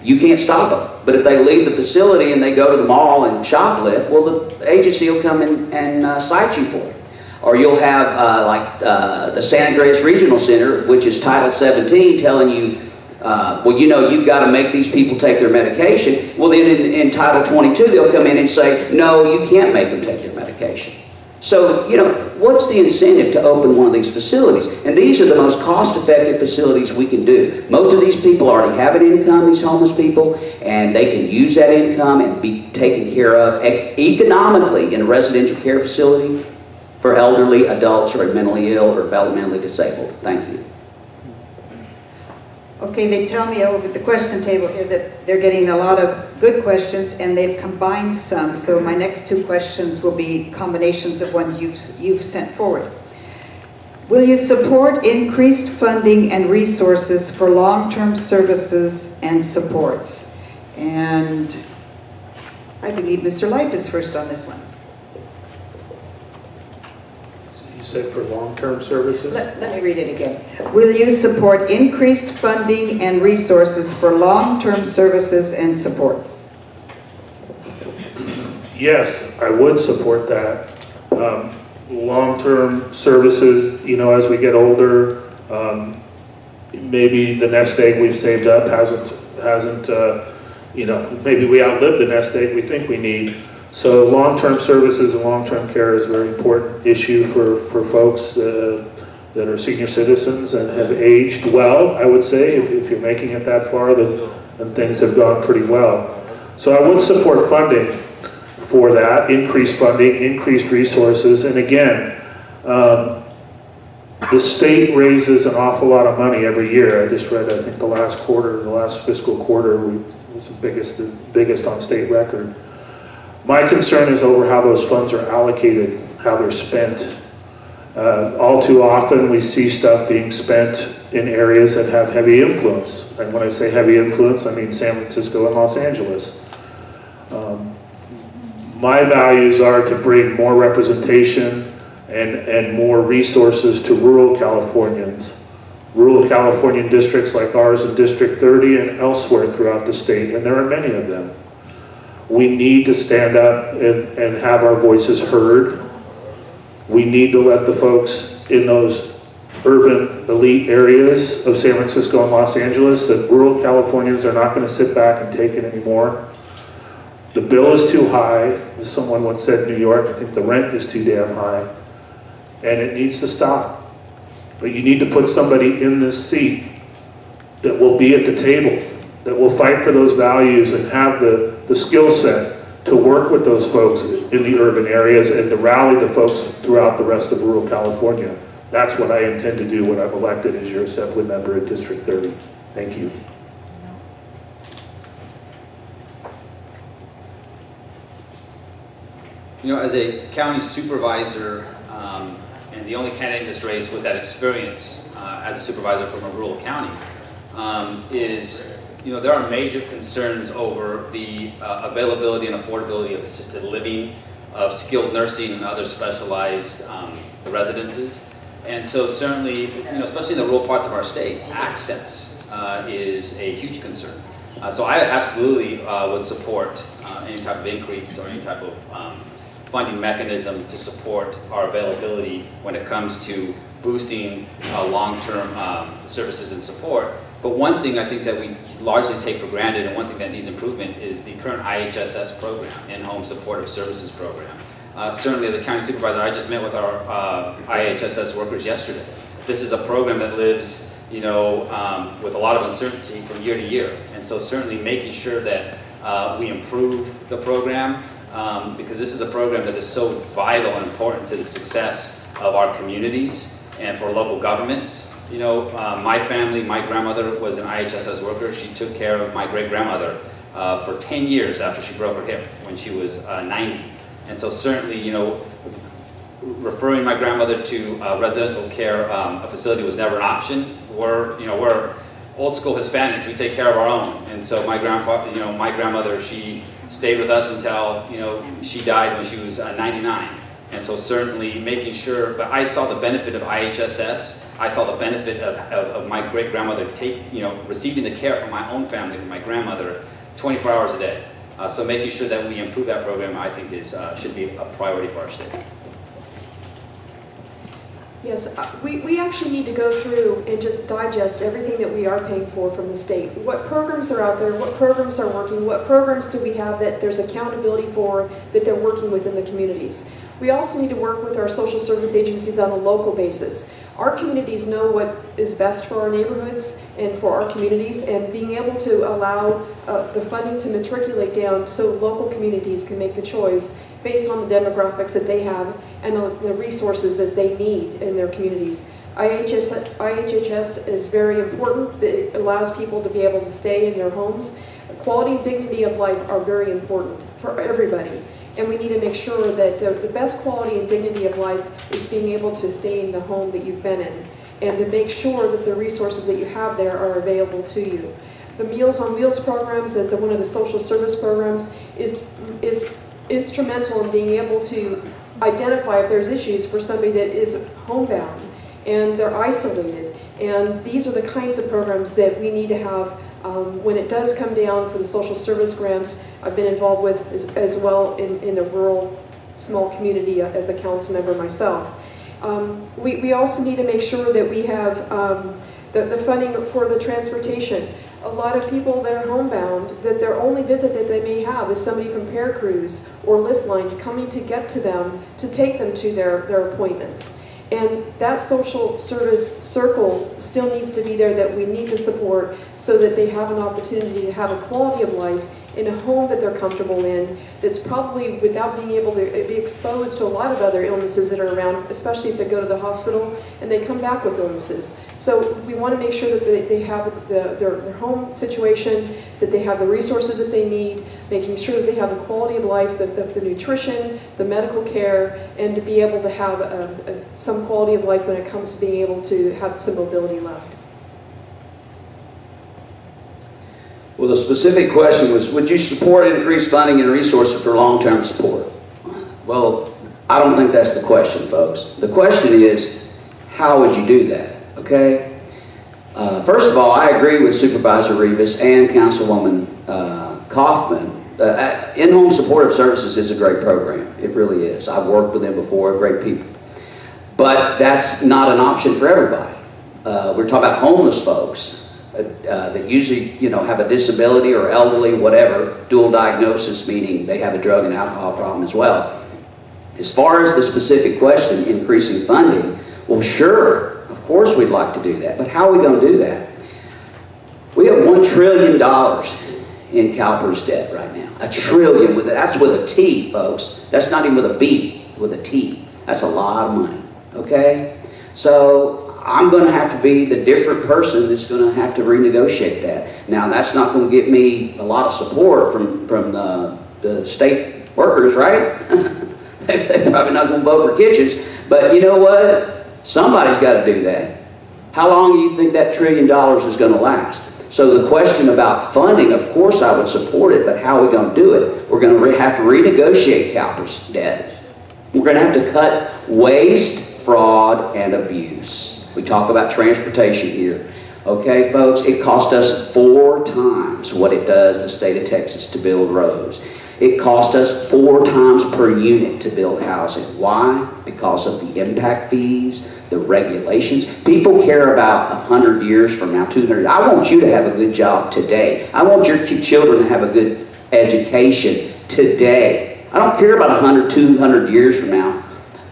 you can't stop them. But if they leave the facility and they go to the mall and shoplift, well, the agency will come in and cite you for it. Or you'll have the San Andreas Regional Center, which is Title 17, telling you, well, you've got to make these people take their medication. Well, then in Title 22, they'll come in and say, no, you can't make them take their medication. So, what's the incentive to open one of these facilities? And these are the most cost-effective facilities we can do. Most of these people already have an income, these homeless people, and they can use that income and be taken care of economically in a residential care facility for elderly adults or mentally ill or developmentally disabled. Thank you. Okay, they tell me over at the question table here that they're getting a lot of good questions and they've combined some. So my next two questions will be combinations of ones you've sent forward. Will you support increased funding and resources for long-term services and supports? And I believe Mr. Lipe is first on this one. You said for long-term services? Let me read it again. Will you support increased funding and resources for long-term services and supports? Yes, I would support that. long-term services, you know, as we get older, maybe the nest egg we've saved up hasn't you know, maybe we outlived the nest egg we think we need. So long-term services and long-term care is a very important issue for folks that are senior citizens and have aged well, I would say. If you're making it that far, then things have gone pretty well. So I would support funding for that, increased funding, increased resources, and again, the state raises an awful lot of money every year. I just read, I think the last fiscal quarter was the biggest on state record. My concern is over how those funds are allocated, how they're spent. All too often we see stuff being spent in areas that have heavy influence. And when I say heavy influence, I mean San Francisco and Los Angeles. My values are to bring more representation and more resources to rural Californians. Rural Californian districts like ours in District 30 and elsewhere throughout the state, and there are many of them. We need to stand up and have our voices heard. We need to let the folks in those urban elite areas of San Francisco and Los Angeles that rural Californians are not going to sit back and take it anymore. The bill is too high. As someone once said in New York, I think the rent is too damn high. And it needs to stop. But you need to put somebody in this seat that will be at the table, that will fight for those values and have the skill set to work with those folks in the urban areas and to rally the folks throughout the rest of rural California. That's what I intend to do when I'm elected as your assembly member in District 30. Thank you. You know, as a county supervisor, and the only candidate in this race with that experience as a supervisor from a rural county, is, you know, there are major concerns over the availability and affordability of assisted living, of skilled nursing and other specialized residences. And so certainly, you know, especially in the rural parts of our state, access is a huge concern. So I absolutely would support any type of increase or any type of funding mechanism to support our availability when it comes to boosting long-term services and support. But one thing I think that we largely take for granted, and one thing that needs improvement, is the current IHSS program, In-Home Supportive Services Program. Certainly as a county supervisor, I just met with our IHSS workers yesterday. This is a program that lives, you know, with a lot of uncertainty from year to year. And so certainly making sure that we improve the program, because this is a program that is so vital and important to the success of our communities and for local governments. You know, my family, my grandmother was an IHSS worker. She took care of my great-grandmother for 10 years after she broke her hip when she was 90. And so certainly, you know, referring my grandmother to a residential care facility was never an option. We're old school Hispanics. We take care of our own. And so my grandmother, she stayed with us until, you know, she died when she was 99. And so certainly making sure, but I saw the benefit of IHSS. I saw the benefit of my great-grandmother receiving the care from my own family, from my grandmother, 24 hours a day. So making sure that we improve that program, I think, should be a priority for our state. Yes, we actually need to go through and just digest everything that we are paying for from the state. What programs are out there? What programs are working? What programs do we have that there's accountability for, that they're working within the communities? We also need to work with our social service agencies on a local basis. Our communities know what is best for our neighborhoods and for our communities, and being able to allow the funding to matriculate down so local communities can make the choice based on the demographics that they have and the resources that they need in their communities. IHHS is very important. It allows people to be able to stay in their homes. Quality and dignity of life are very important for everybody. And we need to make sure that the best quality and dignity of life is being able to stay in the home that you've been in, and to make sure that the resources that you have there are available to you. The Meals on Wheels programs, as one of the social service programs, is instrumental in being able to identify if there's issues for somebody that is homebound and they're isolated. And these are the kinds of programs that we need to have when it does come down for the social service grants. I've been involved with as well in the rural small community as a council member myself. We also need to make sure that we have the funding for the transportation. A lot of people that are homebound, that their only visit that they may have is somebody from Cruz or Lifeline coming to get to them, to take them to their appointments. And that social service circle still needs to be there, that we need to support, so that they have an opportunity to have a quality of life in a home that they're comfortable in, that's probably without being able to be exposed to a lot of other illnesses that are around, especially if they go to the hospital and they come back with illnesses. So we want to make sure that they have their home situation, that they have the resources that they need, making sure that they have the quality of life, the nutrition, the medical care, and to be able to have some quality of life when it comes to being able to have some mobility left. Well, the specific question was, would you support increased funding and resources for long-term support? Well, I don't think that's the question, folks. The question is, how would you do that, okay? First of all, I agree with Supervisor Rivas and Councilwoman Coffman. In-home supportive services is a great program. It really is. I've worked with them before, great people. But that's not an option for everybody. We're talking about homeless folks. That usually, have a disability or elderly, whatever, dual diagnosis, meaning they have a drug and alcohol problem as well. As far as the specific question, increasing funding, well, sure, of course we'd like to do that, but how are we going to do that? We have $1 trillion in CalPERS debt right now. $1 trillion, that's with a T, folks. That's not even with a B, with a T. That's a lot of money, okay? So I'm going to have to be the different person that's going to have to renegotiate that. Now, that's not going to get me a lot of support from the state workers, right? They're probably not going to vote for Kitchens. But you know what? Somebody's got to do that. How long do you think that $1 trillion is going to last? So the question about funding, of course I would support it, but how are we going to do it? We're going to have to renegotiate CalPERS debt. We're going to have to cut waste, fraud, and abuse. We talk about transportation here. Okay, folks, it cost us 4 times what it does the state of Texas to build roads. It cost us 4 times per unit to build housing. Why? Because of the impact fees, the regulations. People care about 100 years from now, 200. I want you to have a good job today. I want your children to have a good education today. I don't care about 100, 200 years from now.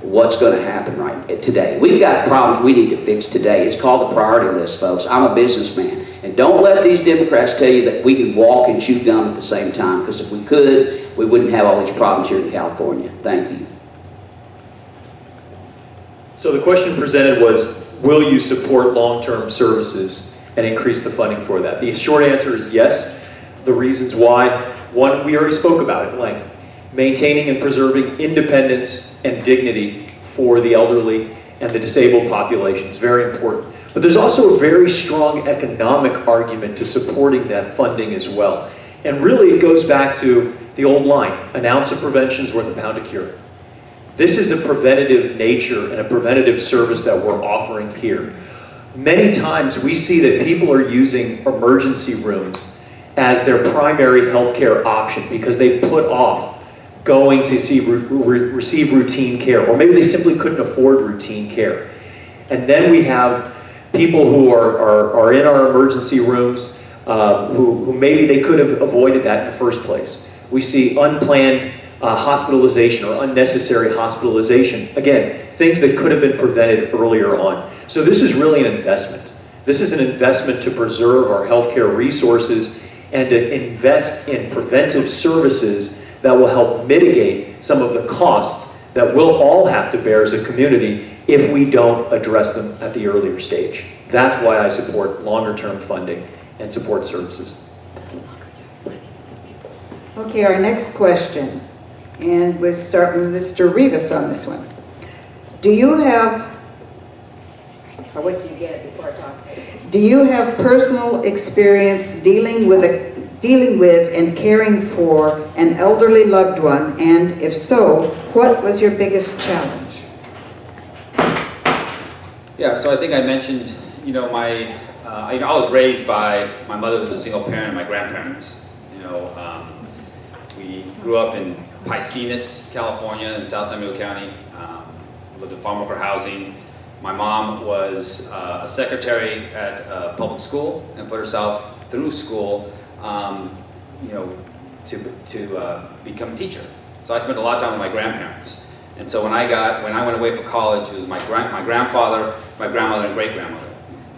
What's going to happen right today? We've got problems we need to fix today. It's called the priority list, folks. I'm a businessman. And don't let these Democrats tell you that we can walk and chew gum at the same time, because if we could, we wouldn't have all these problems here in California. Thank you. So the question presented was, will you support long-term services and increase the funding for that? The short answer is yes. The reasons why: one, we already spoke about it at length. Maintaining and preserving independence and dignity for the elderly and the disabled population is very important. But there's also a very strong economic argument to supporting that funding as well. And really it goes back to the old line, an ounce of prevention is worth a pound of cure. This is a preventative nature and a preventative service that we're offering here. Many times we see that people are using emergency rooms as their primary healthcare option because they put off going to receive routine care, or maybe they simply couldn't afford routine care. And then we have people who are in our emergency rooms who maybe they could have avoided that in the first place. We see unplanned hospitalization or unnecessary hospitalization. Again, things that could have been prevented earlier on. So this is really an investment. This is an investment to preserve our healthcare resources and to invest in preventive services that will help mitigate some of the costs that we'll all have to bear as a community if we don't address them at the earlier stage. That's why I support longer-term funding and support services. Okay, our next question, and we'll start with Mr. Rivas on this one. Do you have, or what do you get it before I talk? Do you have personal experience dealing with and caring for an elderly loved one, and if so, what was your biggest challenge? Yeah, so I think I mentioned, I was raised by, my mother was a single parent and my grandparents. We grew up in Piscinas, California, in South San Diego County. Lived in farm worker housing. My mom was a secretary at a public school and put herself through school, to become a teacher. So I spent a lot of time with my grandparents. And so when I went away for college, it was my grandfather, my grandmother, and great-grandmother.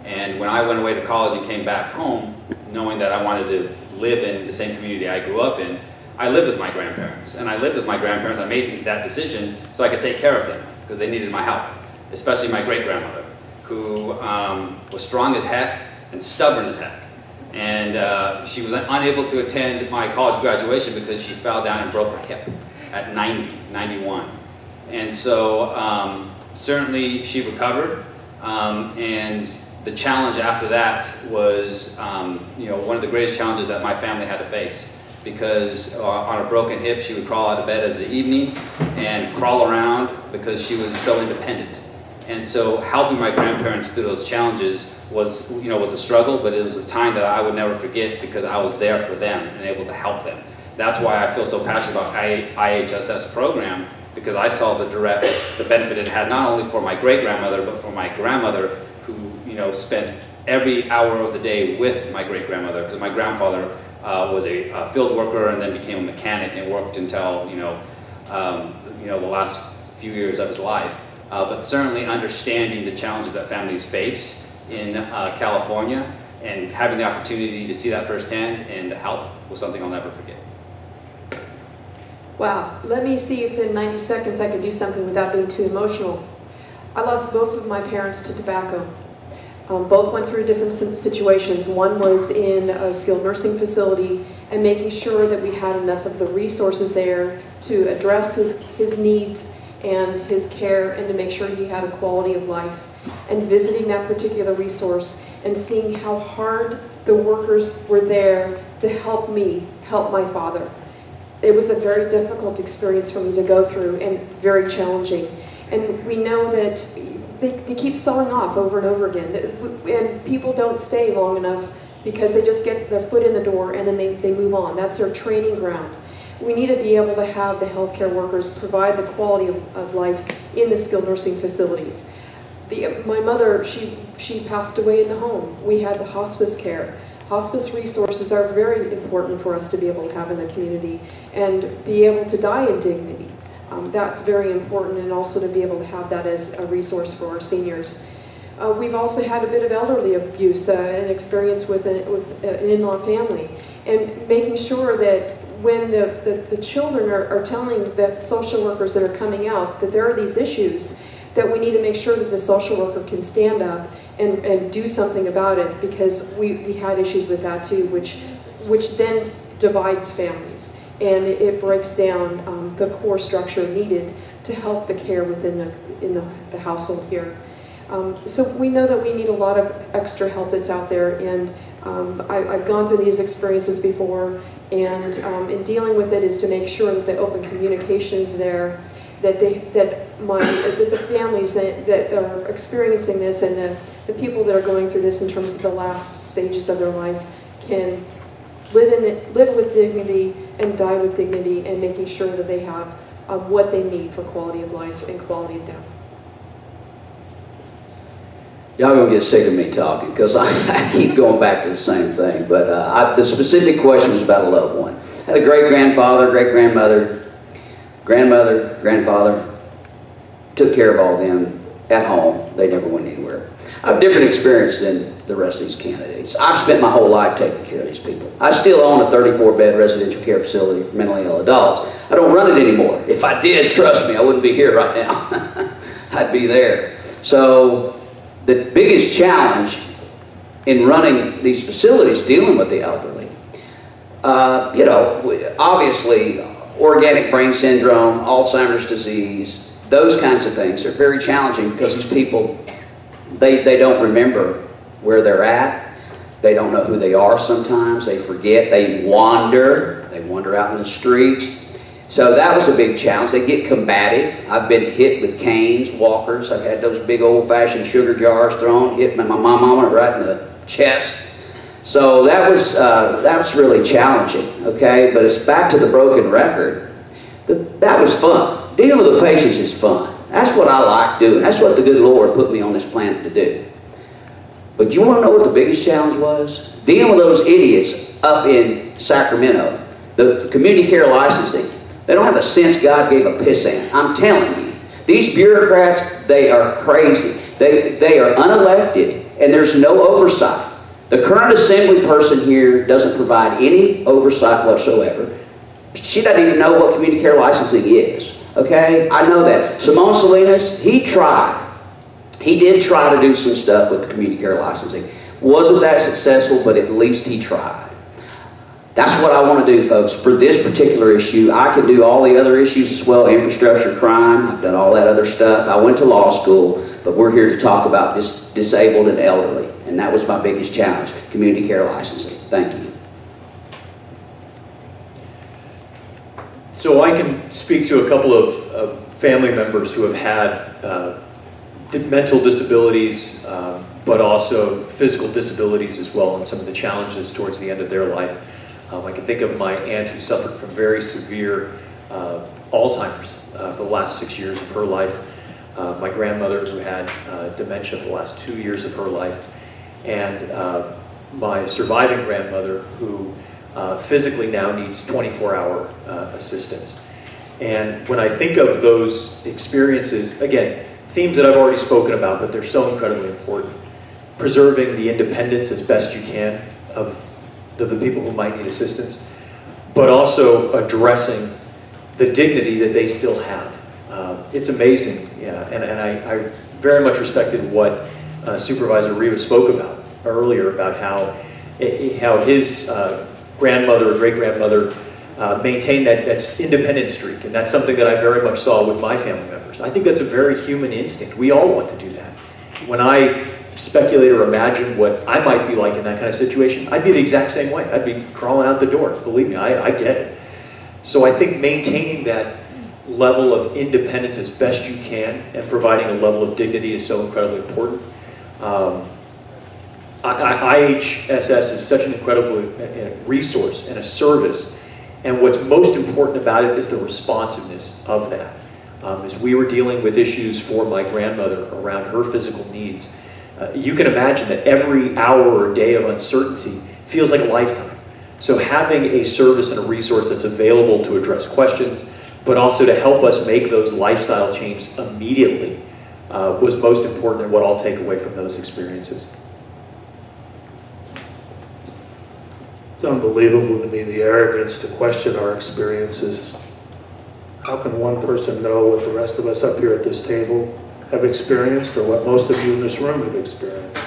And when I went away to college and came back home, knowing that I wanted to live in the same community I grew up in, I lived with my grandparents. And I lived with my grandparents. I made that decision so I could take care of them because they needed my help, especially my great-grandmother, who was strong as heck and stubborn as heck. And she was unable to attend my college graduation because she fell down and broke her hip at 91. And so certainly she recovered, and the challenge after that was one of the greatest challenges that my family had to face, because on a broken hip she would crawl out of bed in the evening and crawl around because she was so independent. And so helping my grandparents through those challenges was a struggle, but it was a time that I would never forget because I was there for them and able to help them. That's why I feel so passionate about IHSS program, because I saw the benefit it had not only for my great-grandmother, but for my grandmother, who spent every hour of the day with my great-grandmother, because my grandfather was a field worker and then became a mechanic and worked until the last few years of his life. But certainly understanding the challenges that families face in California and having the opportunity to see that firsthand and to help was something I'll never forget. Wow, let me see if in 90 seconds I can do something without being too emotional. I lost both of my parents to tobacco. Both went through different situations. One was in a skilled nursing facility and making sure that we had enough of the resources there to address his needs and his care and to make sure he had a quality of life. And visiting that particular resource and seeing how hard the workers were there to help me help my father. It was a very difficult experience for me to go through and very challenging. And we know that they keep selling off over and over again. And people don't stay long enough because they just get their foot in the door and then they move on. That's their training ground. We need to be able to have the healthcare workers provide the quality of life in the skilled nursing facilities. My mother, she passed away in the home. We had the hospice care. Hospice resources are very important for us to be able to have in the community and be able to die in dignity. That's very important, and also to be able to have that as a resource for our seniors. We've also had a bit of elderly abuse and experience with an in-law family, and making sure that when the children are telling the social workers that are coming out that there are these issues, that we need to make sure that the social worker can stand up and do something about it, because we had issues with that too, which then divides families, and it breaks down the core structure needed to help the care within the household here. So we know that we need a lot of extra help that's out there, and I've gone through these experiences before, and in dealing with it is to make sure that the open communication is there, that the families that are experiencing this and the people that are going through this in terms of the last stages of their life can live with dignity and die with dignity, and making sure that they have what they need for quality of life and quality of death. Y'all gonna get sick of me talking because I keep going back to the same thing, but the specific question was about a loved one. I had a great-grandfather, great-grandmother, grandmother, grandfather, took care of all of them at home. They never went anywhere. I have a different experience than the rest of these candidates. I've spent my whole life taking care of these people. I still own a 34-bed residential care facility for mentally ill adults. I don't run it anymore. If I did, trust me, I wouldn't be here right now. I'd be there. So the biggest challenge in running these facilities, dealing with the elderly, obviously organic brain syndrome, Alzheimer's disease, those kinds of things are very challenging because these people, they don't remember where they're at. They don't know who they are sometimes. They forget. They wander out in the streets. So that was a big challenge. They get combative. I've been hit with canes, walkers. I've had those big old-fashioned sugar jars thrown, hit my mama right in the chest. So that was really challenging, okay? But it's back to the broken record. That was fun. Dealing with the patients is fun. That's what I like doing. That's what the good Lord put me on this planet to do. But you want to know what the biggest challenge was? Dealing with those idiots up in Sacramento, the community care licensing. They don't have the sense God gave a pissant. I'm telling you. These bureaucrats, they are crazy. They are unelected, and there's no oversight. The current assembly person here doesn't provide any oversight whatsoever. She doesn't even know what community care licensing is. Okay? I know that. Simone Salinas, he tried. He did try to do some stuff with the community care licensing. Wasn't that successful, but at least he tried. That's what I want to do, folks. For this particular issue, I can do all the other issues as well, infrastructure, crime. I've done all that other stuff. I went to law school, but we're here to talk about disabled and elderly. And that was my biggest challenge, community care licensing. Thank you. So I can speak to a couple of family members who have had mental disabilities, but also physical disabilities as well, and some of the challenges towards the end of their life. I can think of my aunt who suffered from very severe Alzheimer's for the last 6 years of her life, my grandmother who had dementia for the last 2 years of her life, and my surviving grandmother who physically now needs 24-hour assistance. And when I think of those experiences, again, themes that I've already spoken about, but they're so incredibly important. Preserving the independence as best you can of the people who might need assistance, but also addressing the dignity that they still have. It's amazing, yeah, and I very much respected what Supervisor Rivas spoke about earlier, about how his grandmother or great-grandmother maintained that independent streak, and that's something that I very much saw with my family members. I think that's a very human instinct. We all want to do that. When I speculate or imagine what I might be like in that kind of situation, I'd be the exact same way. I'd be crawling out the door. Believe me, I get it. So I think maintaining that level of independence as best you can and providing a level of dignity is so incredibly important. IHSS is such an incredible resource and a service, and what's most important about it is the responsiveness of that. As we were dealing with issues for my grandmother around her physical needs, you can imagine that every hour or day of uncertainty feels like a lifetime. So having a service and a resource that's available to address questions, but also to help us make those lifestyle changes immediately was most important, and what I'll take away from those experiences. It's unbelievable to me, the arrogance to question our experiences. How can one person know what the rest of us up here at this table have experienced, or what most of you in this room have experienced?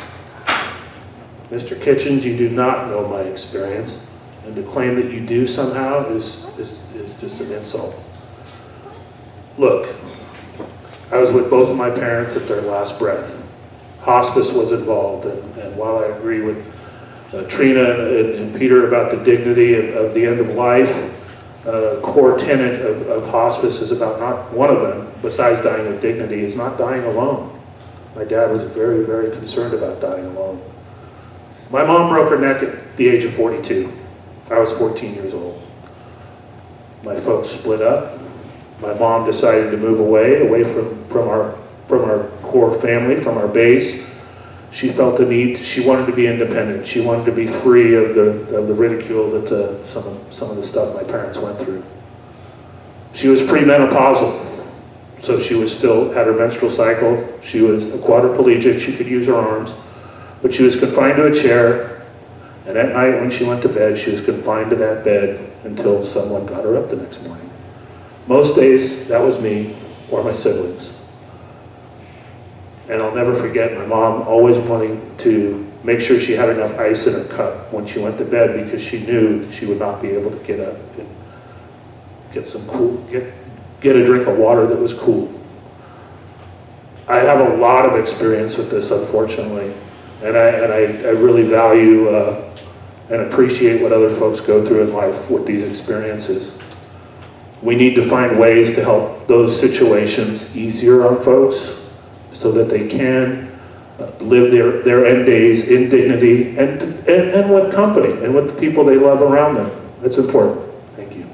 Mr. Kitchens, you do not know my experience, and to claim that you do somehow is just an insult. Look, I was with both of my parents at their last breath. Hospice was involved, and while I agree with Trina and Peter about the dignity of the end of life, core tenet of hospice is about, not one of them, besides dying with dignity, is not dying alone. My dad was very, very concerned about dying alone. My mom broke her neck at the age of 42. I was 14 years old. My folks split up. My mom decided to move away from our core family, from our base. She felt the need. She wanted to be independent. She wanted to be free of the ridicule that some of the stuff my parents went through. She was premenopausal, so she was still had her menstrual cycle. She was a quadriplegic. She could use her arms, but she was confined to a chair. And at night, when she went to bed, she was confined to that bed until someone got her up the next morning. Most days, that was me or my siblings. And I'll never forget my mom always wanting to make sure she had enough ice in her cup when she went to bed, because she knew she would not be able to get up and get a drink of water that was cool. I have a lot of experience with this, unfortunately, and I really value and appreciate what other folks go through in life with these experiences. We need to find ways to help those situations easier on folks, so that they can live their end days in dignity and with company and with the people they love around them. That's important. Thank you.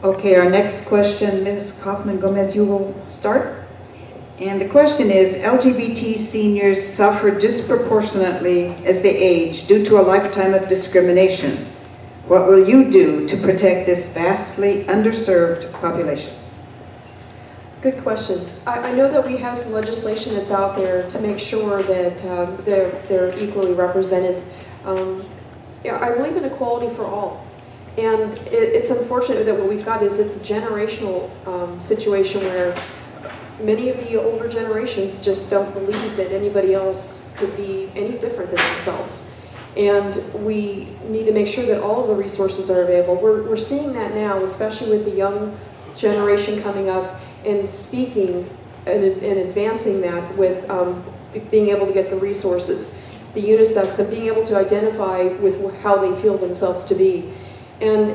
Okay, our next question, Ms. Coffman-Gomez, you will start. And the question is, LGBT seniors suffer disproportionately as they age due to a lifetime of discrimination. What will you do to protect this vastly underserved population? Good question. I know that we have some legislation that's out there to make sure that they're equally represented. Yeah, I believe in equality for all. And it's unfortunate that what we've got is it's a generational situation where many of the older generations just don't believe that anybody else could be any different than themselves. And we need to make sure that all of the resources are available. We're seeing that now, especially with the young generation coming up and speaking and advancing that with being able to get the resources, the unisex, and being able to identify with how they feel themselves to be. And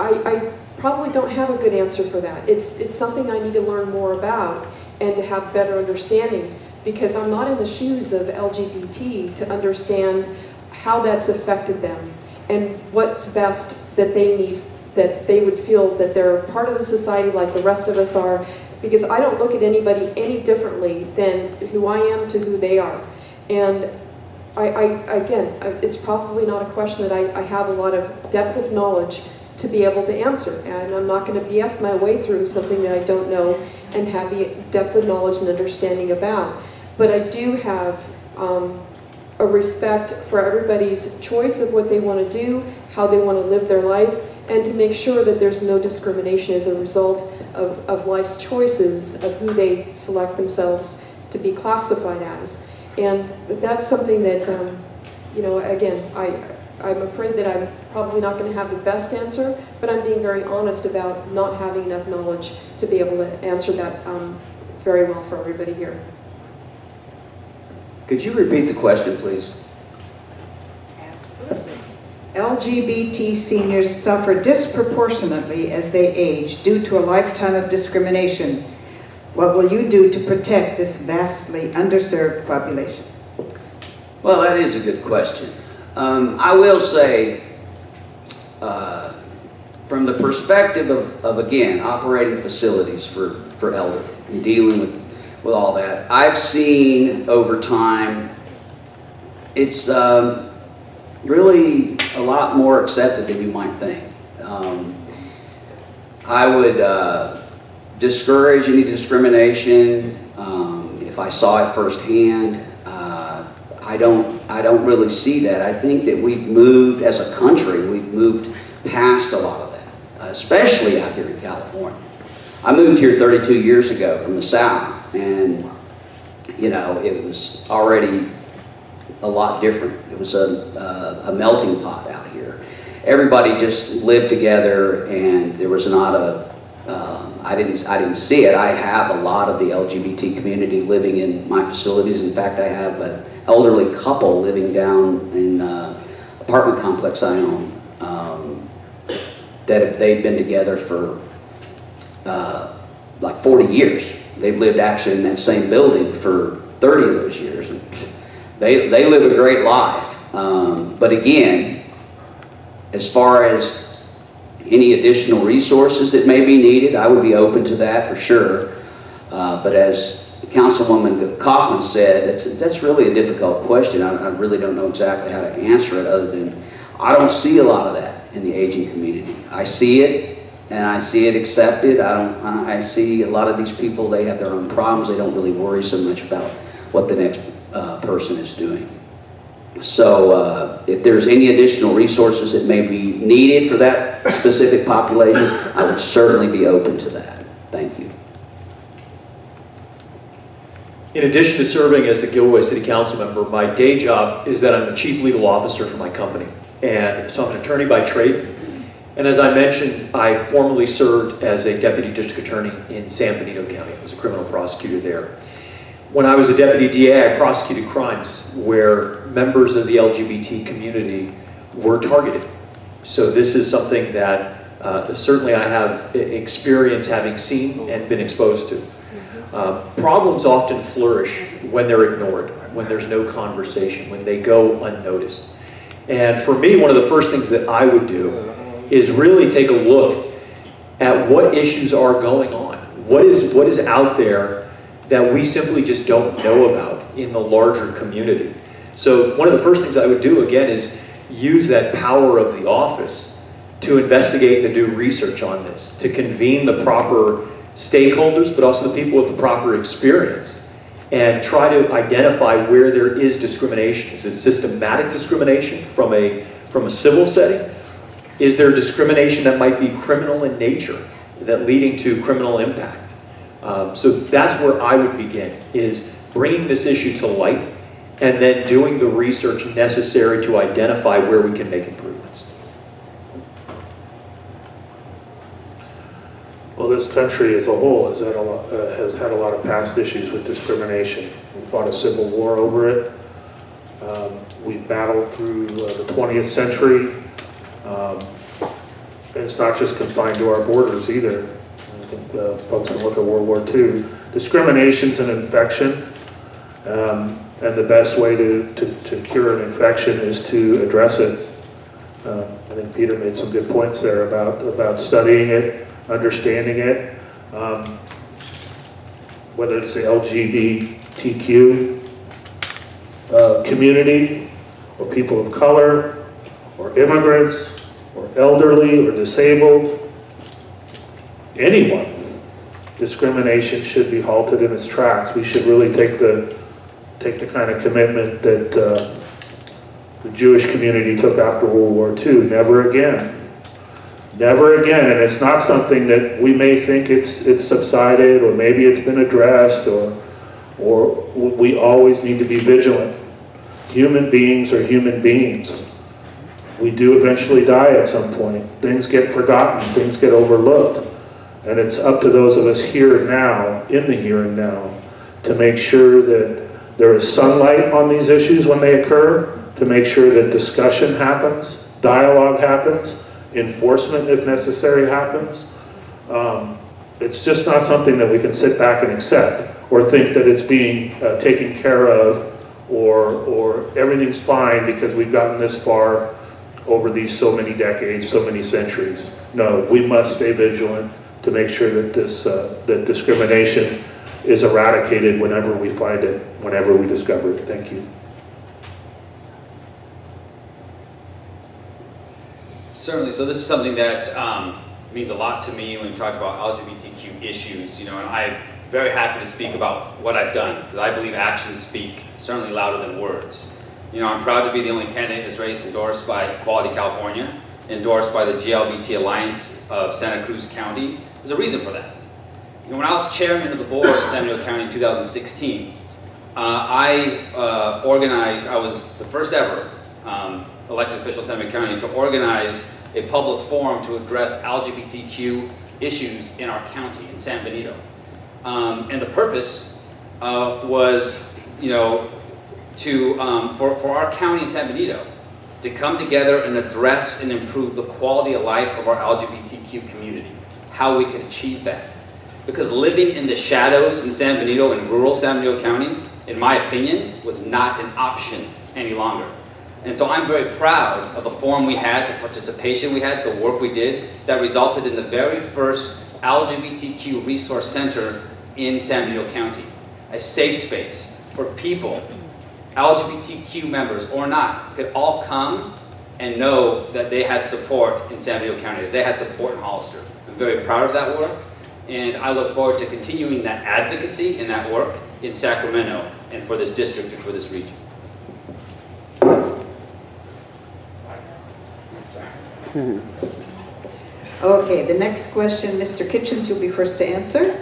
I probably don't have a good answer for that. It's something I need to learn more about and to have better understanding, because I'm not in the shoes of LGBT to understand how that's affected them and what's best that they need, that they would feel that they're part of the society like the rest of us are, because I don't look at anybody any differently than who I am to who they are. And again, it's probably not a question that I have a lot of depth of knowledge to be able to answer. And I'm not going to BS my way through something that I don't know and have the depth of knowledge and understanding about. But I do have a respect for everybody's choice of what they want to do, how they want to live their life, and to make sure that there's no discrimination as a result of life's choices of who they select themselves to be classified as. And that's something that, you know, again, I'm afraid that I'm probably not going to have the best answer, but I'm being very honest about not having enough knowledge to be able to answer that very well for everybody here. Could you repeat the question, please? Absolutely. LGBT seniors suffer disproportionately as they age due to a lifetime of discrimination. What will you do to protect this vastly underserved population? Well, that is a good question. I will say, from the perspective of again, operating facilities for elderly and dealing with all that, I've seen over time, it's really a lot more accepted than you might think. I would discourage any discrimination if I saw it firsthand. I don't really see that. I think that we've moved, as a country, we've moved past a lot of that, especially out here in California. I moved here 32 years ago from the South, and you know, it was already a lot different. It was a melting pot out here. Everybody just lived together, and there was not a I didn't see it. I have a lot of the LGBT community living in my facilities. In fact, I have an elderly couple living down in apartment complex I own that they've been together for like 40 years. They've lived actually in that same building for 30 of those years. And they live a great life. But again, as far as any additional resources that may be needed, I would be open to that for sure. But as Councilwoman Coffman said, that's really a difficult question. I really don't know exactly how to answer it, other than I don't see a lot of that in the aging community. I see it, and I see it accepted. I see a lot of these people, they have their own problems. They don't really worry so much about what the next person is doing. So if there's any additional resources that may be needed for that specific population, I would certainly be open to that. Thank you. In addition to serving as a Gilroy City Council member, my day job is that I'm the Chief Legal Officer for my company. And so I'm an attorney by trade. And as I mentioned, I formerly served as a Deputy District Attorney in San Benito County. I was a criminal prosecutor there. When I was a Deputy DA, I prosecuted crimes where members of the LGBT community were targeted. So this is something that certainly I have experience having seen and been exposed to. Problems often flourish when they're ignored, when there's no conversation, when they go unnoticed. And for me, one of the first things that I would do is really take a look at what issues are going on. What is out there that we simply just don't know about in the larger community. So one of the first things I would do, again, is use that power of the office to investigate and to do research on this, to convene the proper stakeholders, but also the people with the proper experience, and try to identify where there is discrimination. Is it systematic discrimination from a civil setting? Is there discrimination that might be criminal in nature, that leading to criminal impact? So that's where I would begin, is bringing this issue to light and then doing the research necessary to identify where we can make improvements. Well, this country as a whole has had a lot of past issues with discrimination. We fought a civil war over it. We battled through the 20th century. And it's not just confined to our borders either. I think folks can look at World War II. Discrimination's an infection, and the best way to cure an infection is to address it. I think Peter made some good points there about studying it, understanding it, whether it's the LGBTQ community, or people of color, or immigrants, or elderly, or disabled, anyone. Discrimination should be halted in its tracks. We should really take the kind of commitment that the Jewish community took after World War II. Never again. Never again. And it's not something that we may think it's subsided, or maybe it's been addressed, or we always need to be vigilant. Human beings are human beings. We do eventually die at some point. Things get forgotten, things get overlooked. And it's up to those of us here and now, in the here and now, to make sure that there is sunlight on these issues when they occur, to make sure that discussion happens, dialogue happens, enforcement, if necessary, happens. It's just not something that we can sit back and accept, or think that it's being taken care of, or everything's fine because we've gotten this far over these so many decades, so many centuries. No, we must stay vigilant to make sure that that discrimination is eradicated whenever we find it, whenever we discover it. Thank you. Certainly. So this is something that means a lot to me when we talk about LGBTQ issues. And I'm very happy to speak about what I've done, because I believe actions speak certainly louder than words. I'm proud to be the only candidate in this race endorsed by Equality California, endorsed by the GLBT Alliance of Santa Cruz County. There's a reason for that. When I was chairman of the board of San Benito County in 2016, I was the first ever elected official in San Benito County to organize a public forum to address LGBTQ issues in our county, in San Benito. And the purpose was, for our county in San Benito to come together and address and improve the quality of life of our LGBTQ community, how we could achieve that. Because living in the shadows in San Benito, in rural San Benito County, in my opinion, was not an option any longer. And so I'm very proud of the forum we had, the participation we had, the work we did, that resulted in the very first LGBTQ resource center in San Benito County. A safe space for people, LGBTQ members or not, could all come and know that they had support in San Benito County, that they had support in Hollister. I'm very proud of that work, and I look forward to continuing that advocacy and that work in Sacramento and for this district and for this region. Okay, the next question, Mr. Kitchens, you'll be first to answer.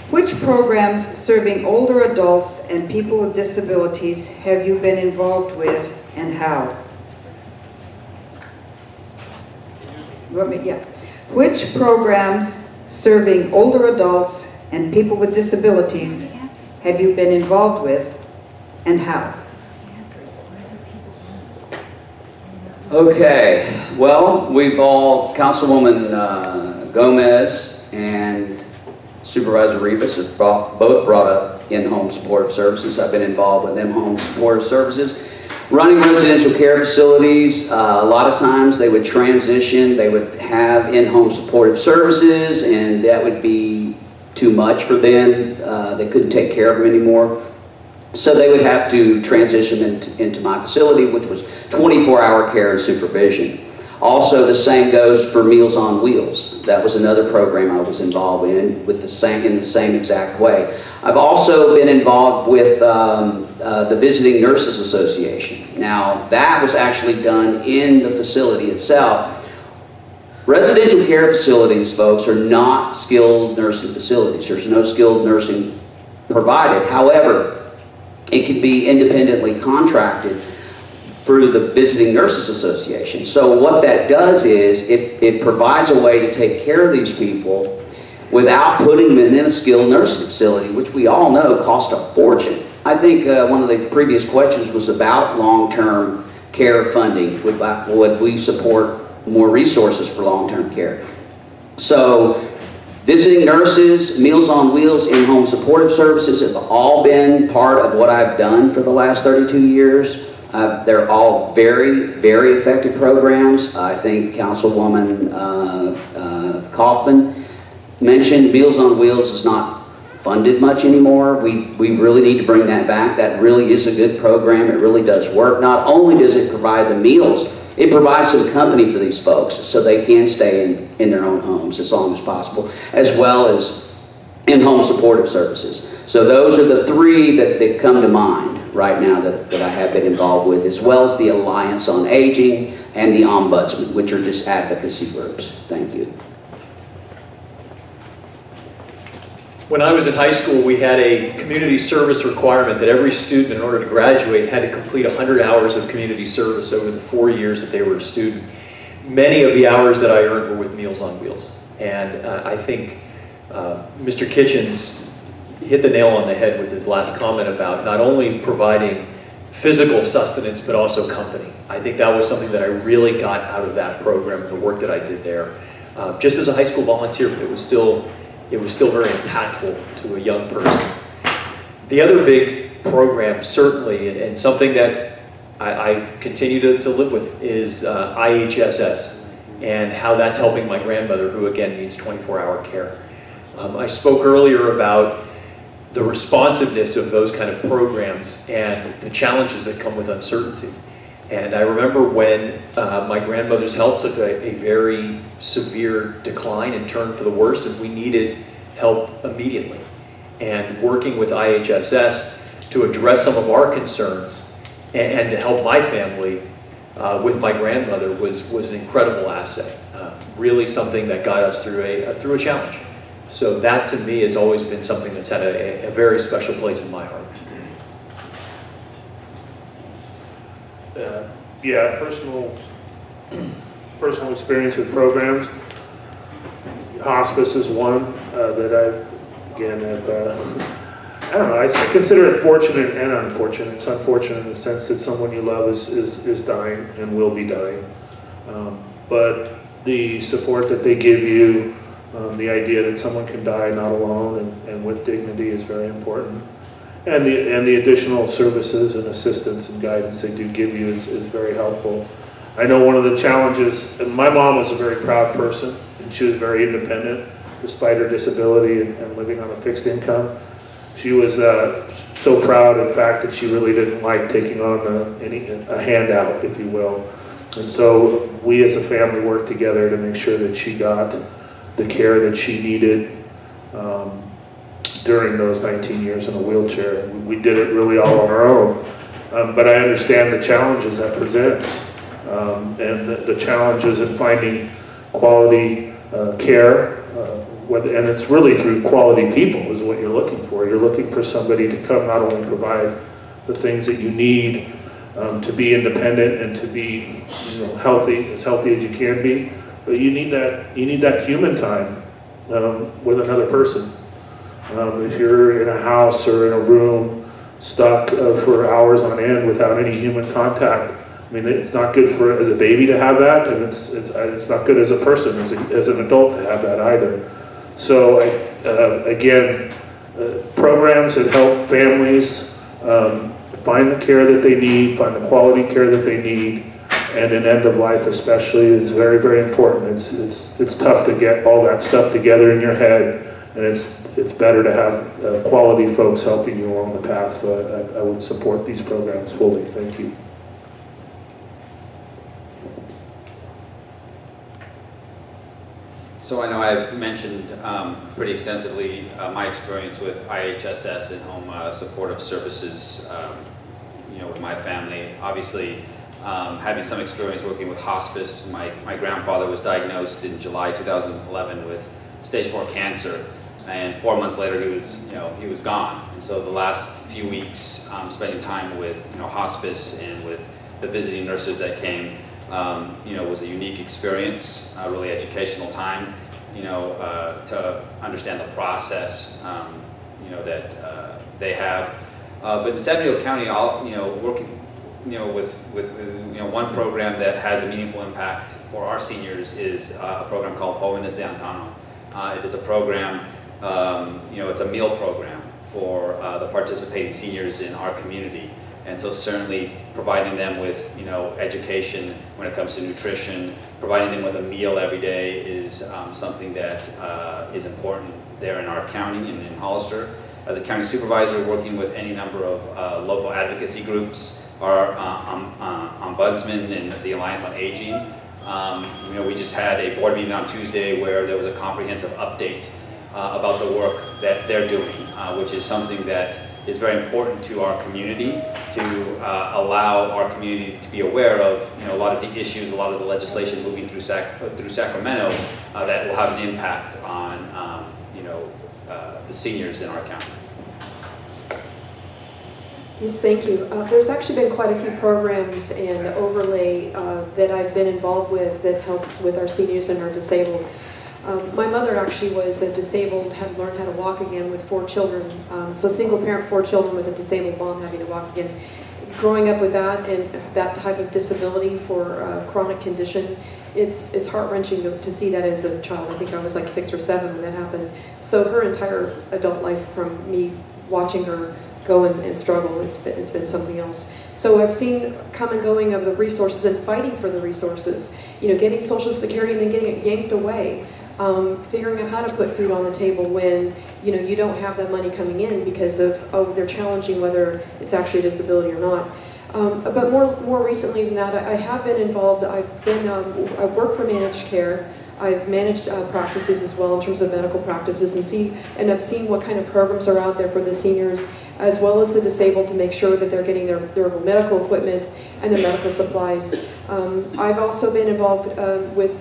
Which programs serving older adults and people with disabilities have you been involved with, and how? You want me? Yeah. Which programs serving older adults and people with disabilities have you been involved with, and how? Okay, well, we've all, Councilwoman Gomez and Supervisor Rivas have both brought up in-home supportive services. I've been involved with in-home supportive services. Running residential care facilities, a lot of times they would transition, they would have in-home supportive services, and that would be too much for them. They couldn't take care of them anymore. So they would have to transition into my facility, which was 24-hour care and supervision. Also, the same goes for Meals on Wheels. That was another program I was involved in in the same exact way. I've also been involved with the Visiting Nurses Association. Now, that was actually done in the facility itself. Residential care facilities, folks, are not skilled nursing facilities. There's no skilled nursing provided. However, it can be independently contracted through the Visiting Nurses Association. So what that does is it provides a way to take care of these people without putting them in a skilled nursing facility, which we all know costs a fortune. I think one of the previous questions was about long-term care funding. Would we support more resources for long-term care? So visiting nurses, Meals on Wheels, in-home supportive services have all been part of what I've done for the last 32 years. They're all very, very effective programs. I think Councilwoman Coffman mentioned Meals on Wheels is not funded much anymore. We really need to bring that back. That really is a good program. It really does work. Not only does it provide the meals, it provides some company for these folks so they can stay in their own homes as long as possible, as well as in-home supportive services. So those are the three that come to mind right now that I have been involved with, as well as the Alliance on Aging and the Ombudsman, which are just advocacy groups. Thank you. When I was in high school, we had a community service requirement that every student, in order to graduate, had to complete 100 hours of community service over the 4 years that they were a student. Many of the hours that I earned were with Meals on Wheels. And I think Mr. Kitchens hit the nail on the head with his last comment about not only providing physical sustenance, but also company. I think that was something that I really got out of that program, the work that I did there. Just as a high school volunteer, but it was still very impactful to a young person. The other big program, certainly, and something that I continue to live with, is IHSS, and how that's helping my grandmother, who again needs 24-hour care. I spoke earlier about the responsiveness of those kind of programs and the challenges that come with uncertainty. And I remember when my grandmother's health took a very severe decline and turned for the worst, and we needed help immediately. And working with IHSS to address some of our concerns and to help my family with my grandmother was an incredible asset. Really something that got us through a challenge. So that to me has always been something that's had a very special place in my heart. Yeah, personal experience with programs. Hospice is one that I, again, have, I don't know, I consider it fortunate and unfortunate. It's unfortunate in the sense that someone you love is dying and will be dying. But the support that they give you, the idea that someone can die not alone and with dignity is very important. And the additional services and assistance and guidance they do give you is very helpful. I know one of the challenges, and my mom was a very proud person, and she was very independent despite her disability and living on a fixed income. She was so proud, in fact, that she really didn't like taking on a handout, if you will. And so we as a family worked together to make sure that she got the care that she needed during those 19 years in a wheelchair. We did it really all on our own. But I understand the challenges that presents and the challenges in finding quality care, and it's really through quality people is what you're looking for. You're looking for somebody to come not only provide the things that you need to be independent and to be healthy as you can be, but you need that human time with another person. If you're in a house or in a room stuck for hours on end without any human contact, I mean, it's not good as a baby to have that, and it's not good as a person, as an adult to have that either. So again, programs that help families find the care that they need, find the quality care that they need, and in end of life especially is very, very important. It's tough to get all that stuff together in your head, and it's better to have quality folks helping you along the path. So I would support these programs fully. Thank you. So I know I've mentioned pretty extensively my experience with IHSS and home supportive services, with my family. Obviously, having some experience working with hospice. My grandfather was diagnosed in July 2011 with stage 4 cancer, and 4 months later he was gone. And so the last few weeks, spending time with hospice and with the visiting nurses that came, was a unique experience, a really educational time, to understand the process, that they have. But in San Diego County, working, with one program that has a meaningful impact for our seniors is a program called Jóvenes de Antano. It is a program, it's a meal program for the participating seniors in our community. And so certainly providing them with, education when it comes to nutrition, providing them with a meal every day is something that is important there in our county and in Hollister. As a county supervisor, working with any number of local advocacy groups, our ombudsman and the Alliance on Aging. We just had a board meeting on Tuesday where there was a comprehensive update about the work that they're doing, which is something that is very important to our community, to allow our community to be aware of a lot of the issues, a lot of the legislation moving through Sacramento that will have an impact on the seniors in our county. Yes, thank you. There's actually been quite a few programs and overlay that I've been involved with that helps with our seniors and our disabled. My mother actually was a disabled, had learned how to walk again with 4 children. So single parent, 4 children with a disabled mom having to walk again. Growing up with that and that type of disability for a chronic condition, it's heart-wrenching to see that as a child. I think I was like 6 or 7 when that happened. So her entire adult life, from me watching her go and struggle, it's been something else. So I've seen come and going of the resources and fighting for the resources. Getting Social Security and then getting it yanked away. Figuring out how to put food on the table when you don't have that money coming in because of they're challenging whether it's actually a disability or not. But more recently than that, I have been involved. I've worked for managed care. I've managed practices as well in terms of medical practices, and I've seen what kind of programs are out there for the seniors as well as the disabled to make sure that they're getting their durable medical equipment and their medical supplies. I've also been involved with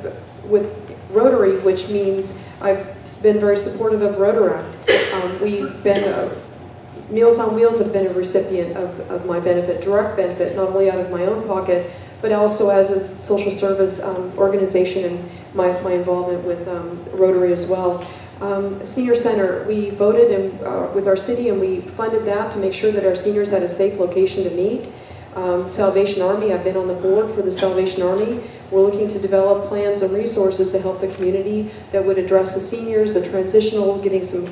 Rotary, which means I've been very supportive of Rotaract. We've been, Meals on Wheels have been a recipient of my benefit, direct benefit, not only out of my own pocket, but also as a social service organization and my involvement with Rotary as well. Senior Center, we voted with our city and we funded that to make sure that our seniors had a safe location to meet. Salvation Army, I've been on the board for the Salvation Army. We're looking to develop plans and resources to help the community that would address the seniors, the transitional, getting some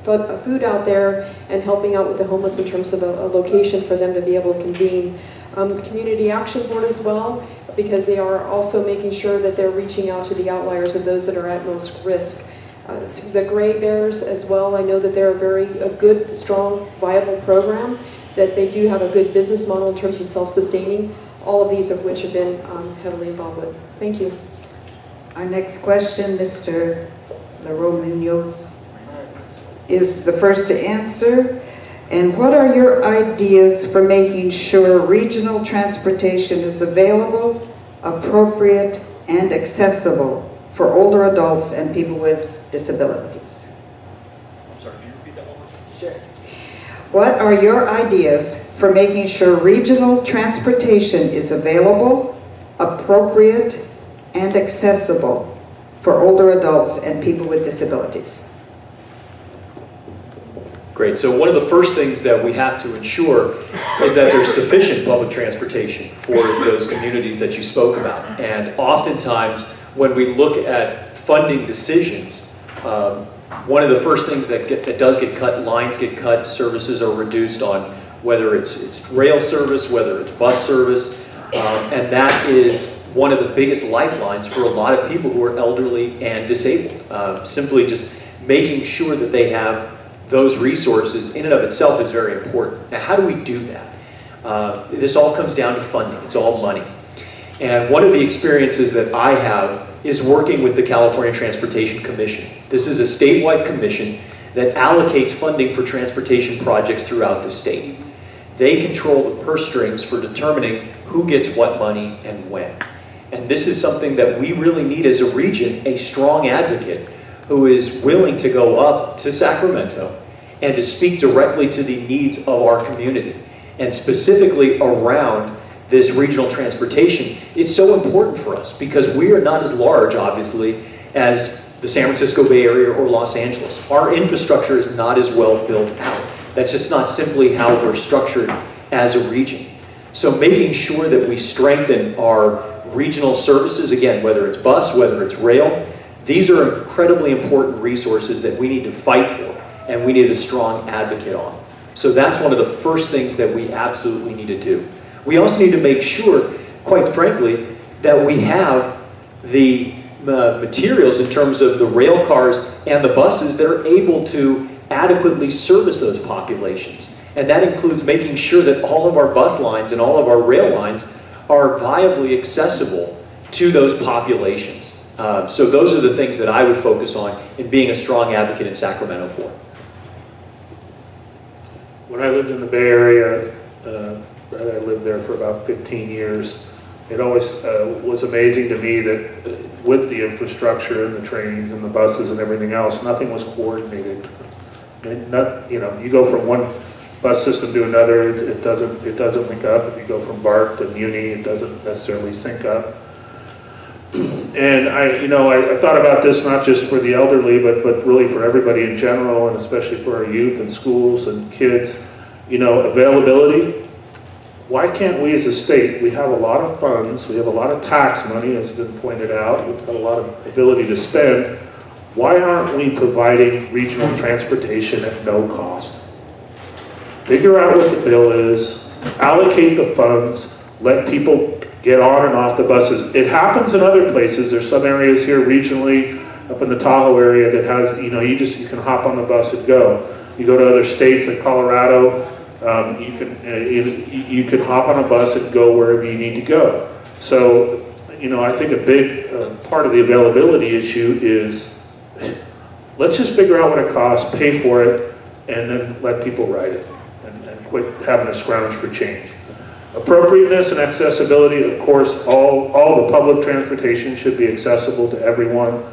food out there, and helping out with the homeless in terms of a location for them to be able to convene. The Community Action Board as well, because they are also making sure that they're reaching out to the outliers of those that are at most risk. The Gray Bears as well, I know that they're a good, strong, viable program, that they do have a good business model in terms of self-sustaining, all of these of which have been heavily involved with. Thank you. Our next question, Mr. Leroe-Munoz is the first to answer. And what are your ideas for making sure regional transportation is available, appropriate, and accessible for older adults and people with disabilities? I'm sorry, can you repeat that one more time? Sure. What are your ideas for making sure regional transportation is available, appropriate, and accessible for older adults and people with disabilities? Great. So one of the first things that we have to ensure is that there's sufficient public transportation for those communities that you spoke about. And oftentimes, when we look at funding decisions, one of the first things that does get cut, lines get cut, services are reduced on whether it's rail service, whether it's bus service, and that is one of the biggest lifelines for a lot of people who are elderly and disabled. Simply just making sure that they have those resources in and of itself is very important. Now, how do we do that? This all comes down to funding. It's all money. And one of the experiences that I have is working with the California Transportation Commission. This is a statewide commission that allocates funding for transportation projects throughout the state. They control the purse strings for determining who gets what money and when. And this is something that we really need as a region, a strong advocate who is willing to go up to Sacramento and to speak directly to the needs of our community. And specifically around this regional transportation, it's so important for us because we are not as large, obviously, as the San Francisco Bay Area or Los Angeles. Our infrastructure is not as well built out. That's just not simply how we're structured as a region. So making sure that we strengthen our regional services, again, whether it's bus, whether it's rail, these are incredibly important resources that we need to fight for and we need a strong advocate on. So that's one of the first things that we absolutely need to do. We also need to make sure, quite frankly, that we have the materials in terms of the rail cars and the buses that are able to adequately service those populations. And that includes making sure that all of our bus lines and all of our rail lines are viably accessible to those populations. So those are the things that I would focus on in being a strong advocate in Sacramento for. When I lived in the Bay Area, I lived there for about 15 years, it always was amazing to me that with the infrastructure and the trains and the buses and everything else, nothing was coordinated. You go from one bus system to another, it doesn't link up. If you go from BART to Muni, it doesn't necessarily sync up. And I thought about this not just for the elderly, but really for everybody in general, and especially for our youth and schools and kids. Availability. Why can't we as a state, we have a lot of funds, we have a lot of tax money, as has been pointed out, we've got a lot of ability to spend. Why aren't we providing regional transportation at no cost? Figure out what the bill is, allocate the funds, let people get on and off the buses. It happens in other places. There's some areas here regionally, up in the Tahoe area, that has, you can hop on the bus and go. You go to other states like Colorado, you can hop on a bus and go wherever you need to go. So, I think a big part of the availability issue is let's just figure out what it costs, pay for it, and then let people ride it, and quit having a scrounge for change. Appropriateness and accessibility, of course, all the public transportation should be accessible to everyone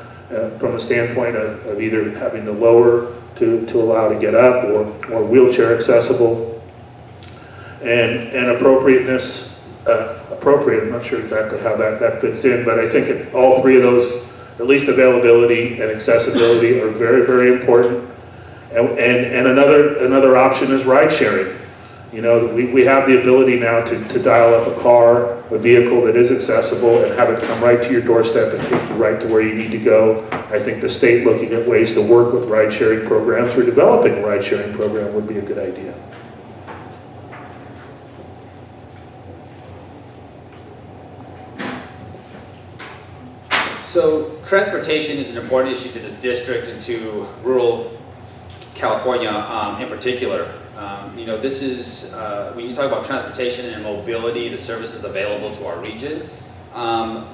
from a standpoint of either having the lower to allow to get up or wheelchair accessible. And appropriateness, I'm not sure exactly how that fits in, but I think all three of those, at least availability and accessibility, are very, very important. And another option is ride sharing. We have the ability now to dial up a car, a vehicle that is accessible, and have it come right to your doorstep and take you right to where you need to go. I think the state looking at ways to work with ride sharing programs or developing a ride sharing program would be a good idea. So transportation is an important issue to this district and to rural California in particular. This is, when you talk about transportation and mobility, the services available to our region,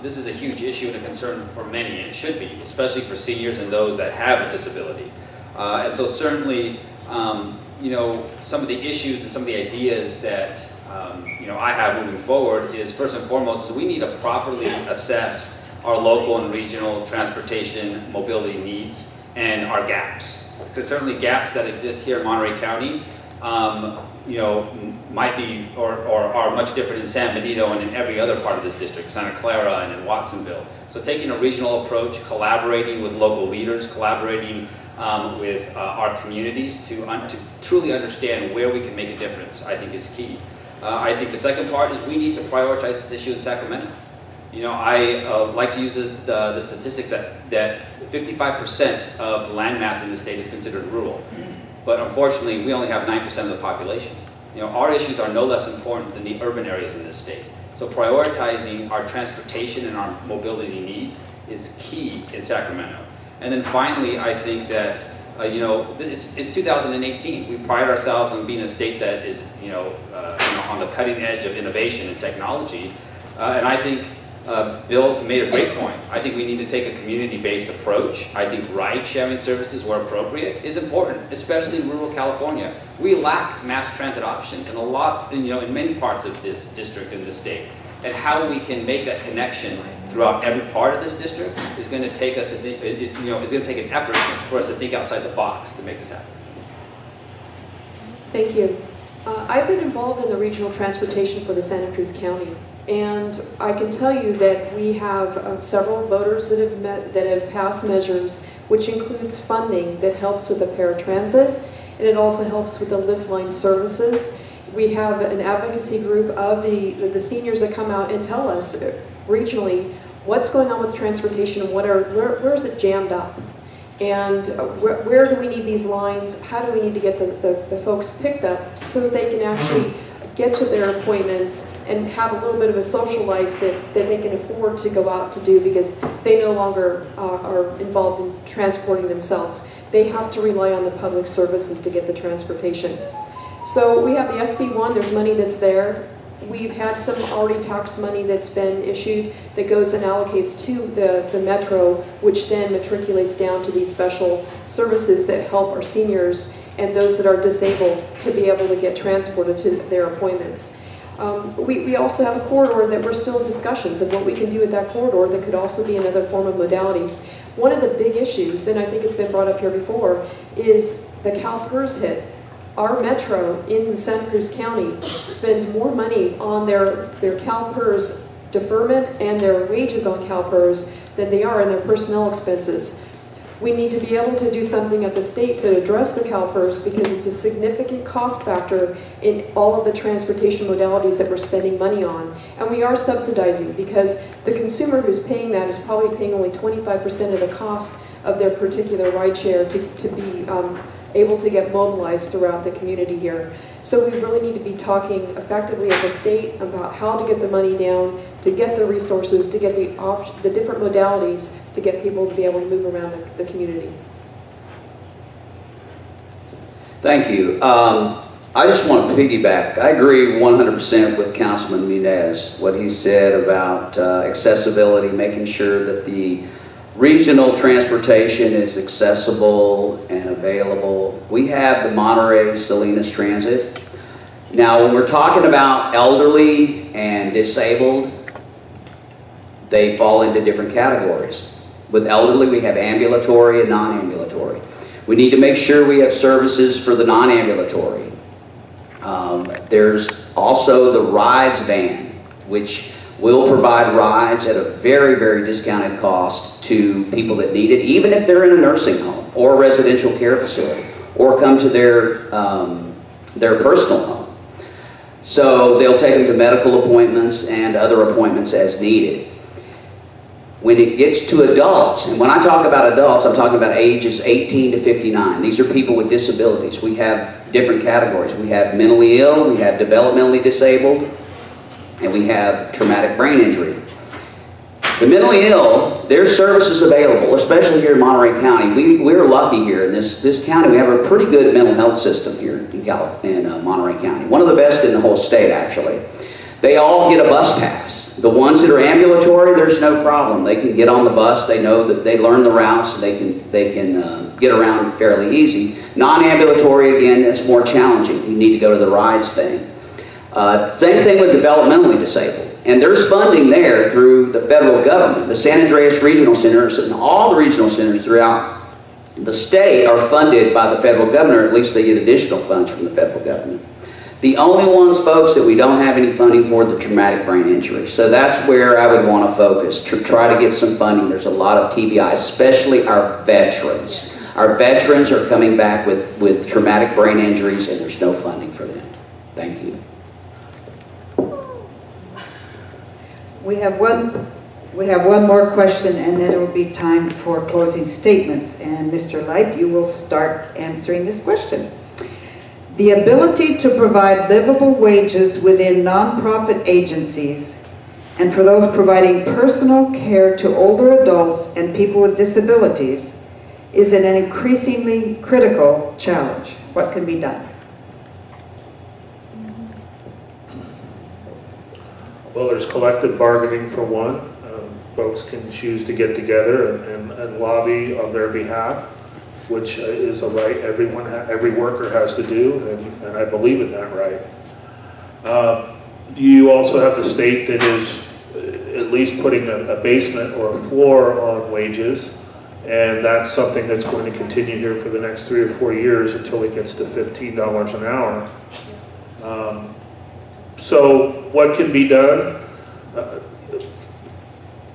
this is a huge issue and a concern for many, and it should be, especially for seniors and those that have a disability. And so certainly, some of the issues and some of the ideas that, I have moving forward is, first and foremost, is we need to properly assess our local and regional transportation mobility needs and our gaps. Because certainly gaps that exist here in Monterey County, might be or are much different in San Benito and in every other part of this district, Santa Clara and in Watsonville. So taking a regional approach, collaborating with local leaders, collaborating with our communities to truly understand where we can make a difference, I think is key. I think the second part is we need to prioritize this issue in Sacramento. I like to use the statistics that 55% of the land mass in the state is considered rural. But unfortunately, we only have 9% of the population. You know, our issues are no less important than the urban areas in this state. So prioritizing our transportation and our mobility needs is key in Sacramento. And then finally, I think that, you know, it's 2018. We pride ourselves on being a state that is, on the cutting edge of innovation and technology. And I think Bill made a great point. I think we need to take a community-based approach. I think ride-sharing services, where appropriate, is important, especially in rural California. We lack mass transit options in a lot, in many parts of this district in the state. And how we can make that connection throughout every part of this district is going to take us to think, it's going to take an effort for us to think outside the box to make this happen. Thank you. I've been involved in the regional transportation for the Santa Cruz County, and I can tell you that we have several voters that have passed measures, which includes funding that helps with the paratransit, and it also helps with the lift line services. We have an advocacy group of the seniors that come out and tell us regionally what's going on with transportation and where is it jammed up, and where do we need these lines, how do we need to get the folks picked up so that they can actually get to their appointments and have a little bit of a social life that they can afford to go out to do, because they no longer are involved in transporting themselves. They have to rely on the public services to get the transportation. So we have the SB1, there's money that's there. We've had some already tax money that's been issued that goes and allocates to the Metro, which then matriculates down to these special services that help our seniors and those that are disabled to be able to get transported to their appointments. We also have a corridor that we're still in discussions of what we can do with that corridor that could also be another form of modality. One of the big issues, and I think it's been brought up here before, is the CalPERS hit. Our Metro in Santa Cruz County spends more money on their CalPERS deferment and their wages on CalPERS than they are in their personnel expenses. We need to be able to do something at the state to address the CalPERS, because it's a significant cost factor in all of the transportation modalities that we're spending money on. And we are subsidizing, because the consumer who's paying that is probably paying only 25% of the cost of their particular rideshare to be able to get mobilized throughout the community here. So we really need to be talking effectively at the state about how to get the money down, to get the resources, to get the different modalities to get people to be able to move around the community. Thank you. I just want to piggyback. I agree 100% with Councilman Munez, what he said about accessibility, making sure that the regional transportation is accessible and available. We have the Monterey Salinas Transit. Now, when we're talking about elderly and disabled, they fall into different categories. With elderly, we have ambulatory and non-ambulatory. We need to make sure we have services for the non-ambulatory. There's also the rides van, which will provide rides at a very, very discounted cost to people that need it, even if they're in a nursing home or a residential care facility, or come to their personal home. So they'll take them to medical appointments and other appointments as needed. When it gets to adults, and when I talk about adults, I'm talking about ages 18 to 59. These are people with disabilities. We have different categories. We have mentally ill, we have developmentally disabled, and we have traumatic brain injury. The mentally ill, there's services available, especially here in Monterey County. We're lucky here in this county. We have a pretty good mental health system here in Monterey County. One of the best in the whole state, actually. They all get a bus pass. The ones that are ambulatory, there's no problem. They can get on the bus. They know that they learn the routes. And they can get around fairly easy. Non-ambulatory, again, it's more challenging. You need to go to the rides thing. Same thing with developmentally disabled. And there's funding there through the federal government. The San Andreas Regional Centers and all the regional centers throughout the state are funded by the federal government, or at least they get additional funds from the federal government. The only ones, folks, that we don't have any funding for are the traumatic brain injury. So that's where I would want to focus, to try to get some funding. There's a lot of TBI, especially our veterans. Our veterans are coming back with traumatic brain injuries, and there's no funding for them. Thank you. We have one more question, and then it will be time for closing statements. And Mr. Lipe, you will start answering this question. The ability to provide livable wages within nonprofit agencies and for those providing personal care to older adults and people with disabilities is an increasingly critical challenge. What can be done? Well, there's collective bargaining for one. Folks can choose to get together and lobby on their behalf, which is a right every worker has to do, and I believe in that right. You also have the state that is at least putting a basement or a floor on wages, and that's something that's going to continue here for the next 3 or 4 years until it gets to $15 an hour. So what can be done?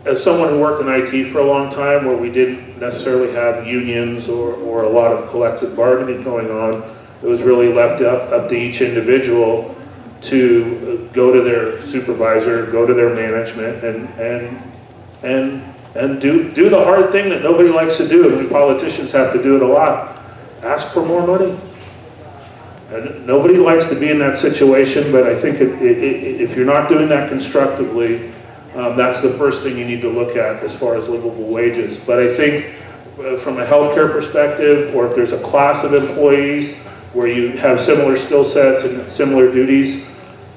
As someone who worked in IT for a long time, where we didn't necessarily have unions or a lot of collective bargaining going on, it was really left up to each individual to go to their supervisor, go to their management, and do the hard thing that nobody likes to do, and we politicians have to do it a lot. Ask for more money. And nobody likes to be in that situation, but I think if you're not doing that constructively, that's the first thing you need to look at as far as livable wages. But I think from a healthcare perspective, or if there's a class of employees where you have similar skill sets and similar duties,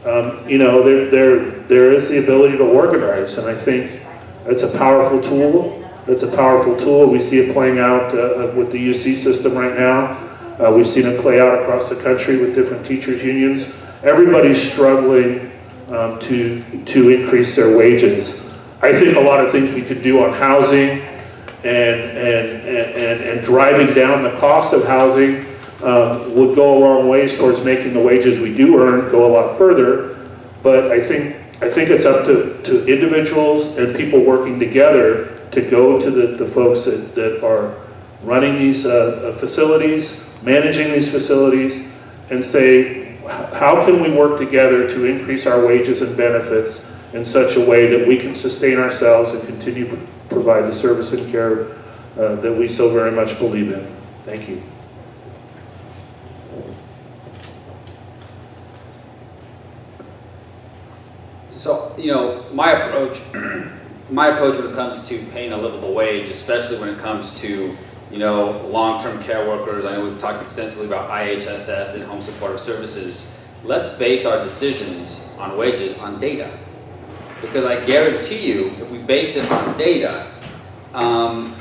there is the ability to organize, and I think it's a powerful tool. It's a powerful tool. We see it playing out with the UC system right now. We've seen it play out across the country with different teachers' unions. Everybody's struggling to increase their wages. I think a lot of things we could do on housing and driving down the cost of housing would go a long ways towards making the wages we do earn go a lot further. But I think it's up to individuals and people working together to go to the folks that are running these facilities, managing these facilities, and say, how can we work together to increase our wages and benefits in such a way that we can sustain ourselves and continue to provide the service and care that we so very much believe in. Thank you. So, my approach when it comes to paying a livable wage, especially when it comes to, long-term care workers, I know we've talked extensively about IHSS and home supportive services. Let's base our decisions on wages on data. Because I guarantee you, if we base it on data,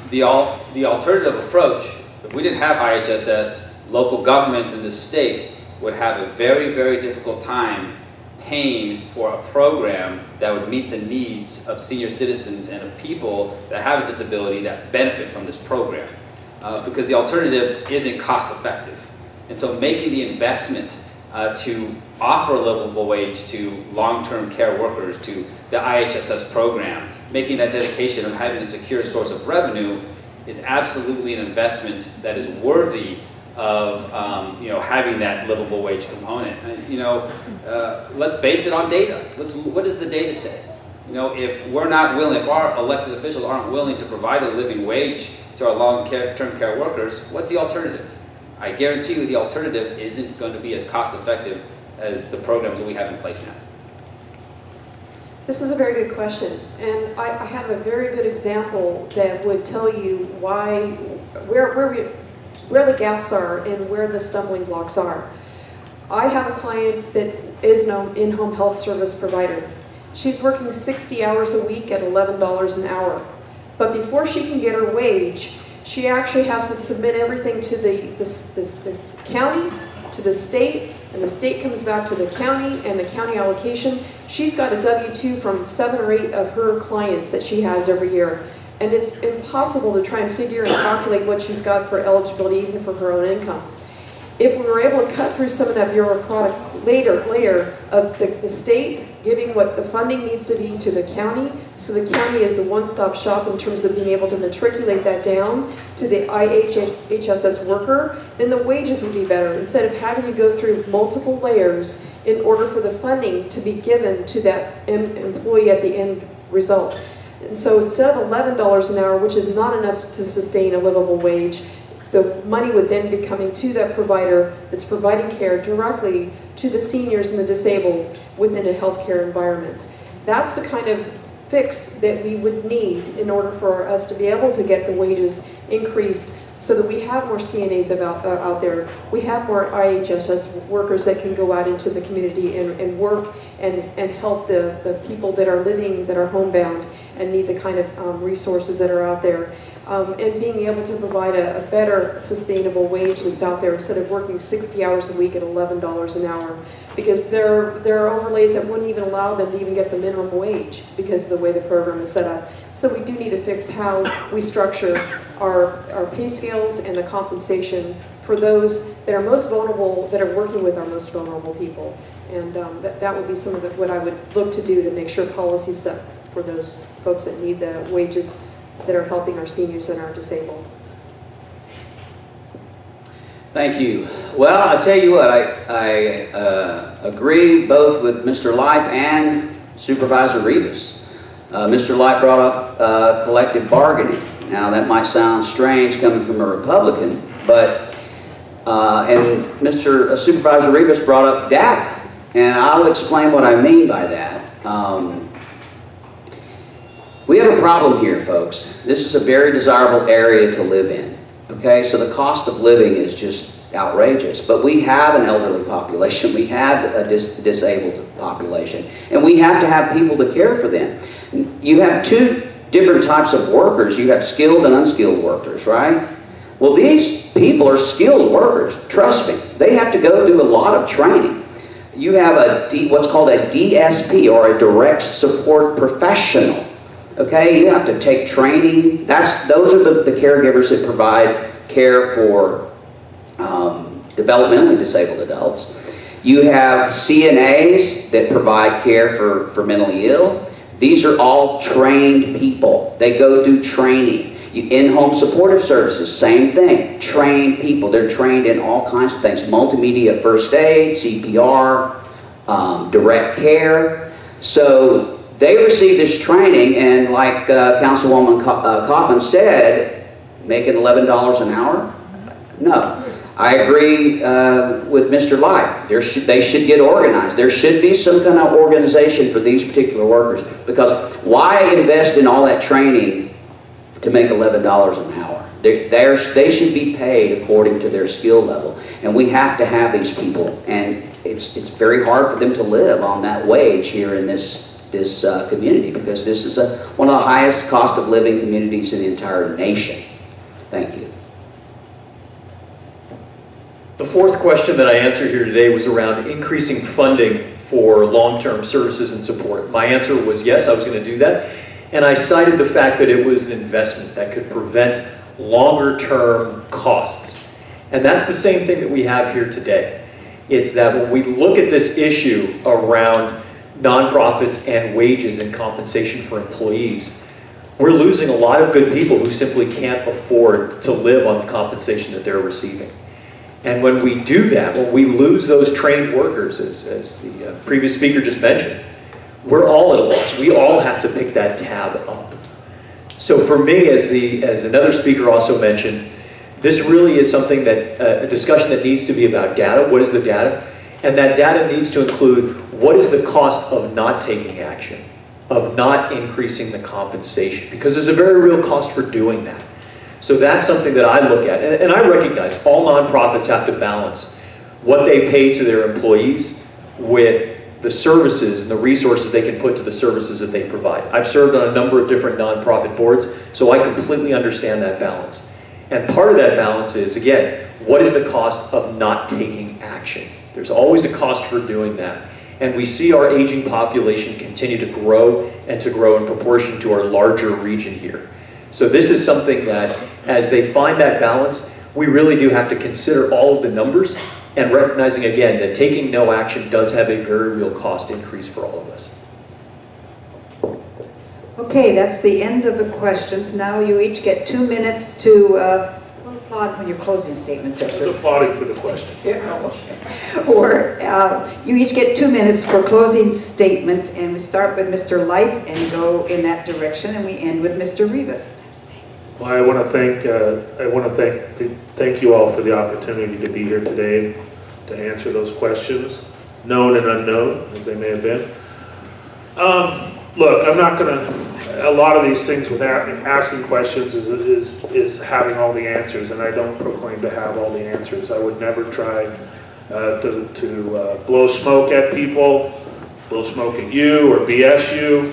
the alternative approach, if we didn't have IHSS, local governments in this state would have a very, very difficult time paying for a program that would meet the needs of senior citizens and of people that have a disability that benefit from this program. Because the alternative isn't cost effective. And so making the investment to offer a livable wage to long-term care workers, to the IHSS program, making that dedication of having a secure source of revenue is absolutely an investment that is worthy of having that livable wage component. Let's base it on data. What does the data say? If we're not willing, if our elected officials aren't willing to provide a living wage to our long-term care workers, what's the alternative? I guarantee you the alternative isn't going to be as cost-effective as the programs that we have in place now. This is a very good question, and I have a very good example that would tell you where the gaps are and where the stumbling blocks are. I have a client that is an in-home health service provider. She's working 60 hours a week at $11 an hour. But before she can get her wage, she actually has to submit everything to the county, to the state, and the state comes back to the county and the county allocation. She's got a W-2 from 7 or 8 of her clients that she has every year. And it's impossible to try and figure and calculate what she's got for eligibility, even for her own income. If we were able to cut through some of that bureaucratic layer of the state giving what the funding needs to be to the county, so the county is a one-stop shop in terms of being able to matriculate that down to the IHSS worker, then the wages would be better, instead of having to go through multiple layers in order for the funding to be given to that employee at the end result. And so instead of $11 an hour, which is not enough to sustain a livable wage, the money would then be coming to that provider that's providing care directly to the seniors and the disabled within a healthcare environment. That's the kind of fix that we would need in order for us to be able to get the wages increased so that we have more CNAs out there. We have more IHSS workers that can go out into the community and work and help the people that are living, that are homebound and need the kind of resources that are out there. And being able to provide a better sustainable wage that's out there instead of working 60 hours a week at $11 an hour. Because there are overlays that wouldn't even allow them to even get the minimum wage because of the way the program is set up. So we do need to fix how we structure our pay scales and the compensation for those that are most vulnerable, that are working with our most vulnerable people. And that would be some of what I would look to do to make sure policies set for those folks that need the wages that are helping our seniors and our disabled. Thank you. Well, I tell you what, I agree both with Mr. Lipe and Supervisor Rivas. Mr. Lipe brought up collective bargaining. Now that might sound strange coming from a Republican, but and Mr. Supervisor Rivas brought up data, and I'll explain what I mean by that. We have a problem here, folks. This is a very desirable area to live in. Okay, so the cost of living is just outrageous. But we have an elderly population, we have a disabled population, and we have to have people to care for them. You have two different types of workers. You have skilled and unskilled workers, right? Well, these people are skilled workers, trust me. They have to go through a lot of training. You have what's called a DSP, or a direct support professional. Okay, you have to take training. Those are the caregivers that provide care for developmentally disabled adults. You have CNAs that provide care for mentally ill. These are all trained people. They go through training. In-home supportive services, same thing. Trained people. They're trained in all kinds of things. Multimedia first aid, CPR, direct care. So they receive this training, and like Councilwoman Coffman said, making $11 an hour? No. I agree with Mr. Lipe. They should get organized. There should be some kind of organization for these particular workers, because why invest in all that training to make $11 an hour? They should be paid according to their skill level, and we have to have these people, and it's very hard for them to live on that wage here in this community, because this is one of the highest cost of living communities in the entire nation. Thank you. The fourth question that I answered here today was around increasing funding for long-term services and support. My answer was yes, I was going to do that. And I cited the fact that it was an investment that could prevent longer-term costs. And that's the same thing that we have here today. It's that when we look at this issue around nonprofits and wages and compensation for employees, we're losing a lot of good people who simply can't afford to live on the compensation that they're receiving. And when we do that, when we lose those trained workers, as the previous speaker just mentioned, we're all at a loss. We all have to pick that tab up. So for me, as another speaker also mentioned, this really is something that, a discussion that needs to be about data. What is the data? And that data needs to include what is the cost of not taking action, of not increasing the compensation, because there's a very real cost for doing that. So that's something that I look at, and I recognize all nonprofits have to balance what they pay to their employees with the services and the resources they can put to the services that they provide. I've served on a number of different nonprofit boards, so I completely understand that balance. And part of that balance is, again, what is the cost of not taking action? There's always a cost for doing that. And we see our aging population continue to grow and to grow in proportion to our larger region here. So this is something that, as they find that balance, we really do have to consider all of the numbers, and recognizing again that taking no action does have a very real cost increase for all of us. Okay, that's the end of the questions. Now you each get 2 minutes to applaud when your closing statements are I was through. applauding for the question. Or you each get 2 minutes for closing statements, and we start with Mr. Lipe and go in that direction, and we end with Mr. Rivas. Well, I want to thank you all for the opportunity to be here today to answer those questions, known and unknown, as they may have been. Look, I'm not going to, a lot of these things with asking questions is having all the answers, and I don't proclaim to have all the answers. I would never try to blow smoke at people, blow smoke at you, or BS you.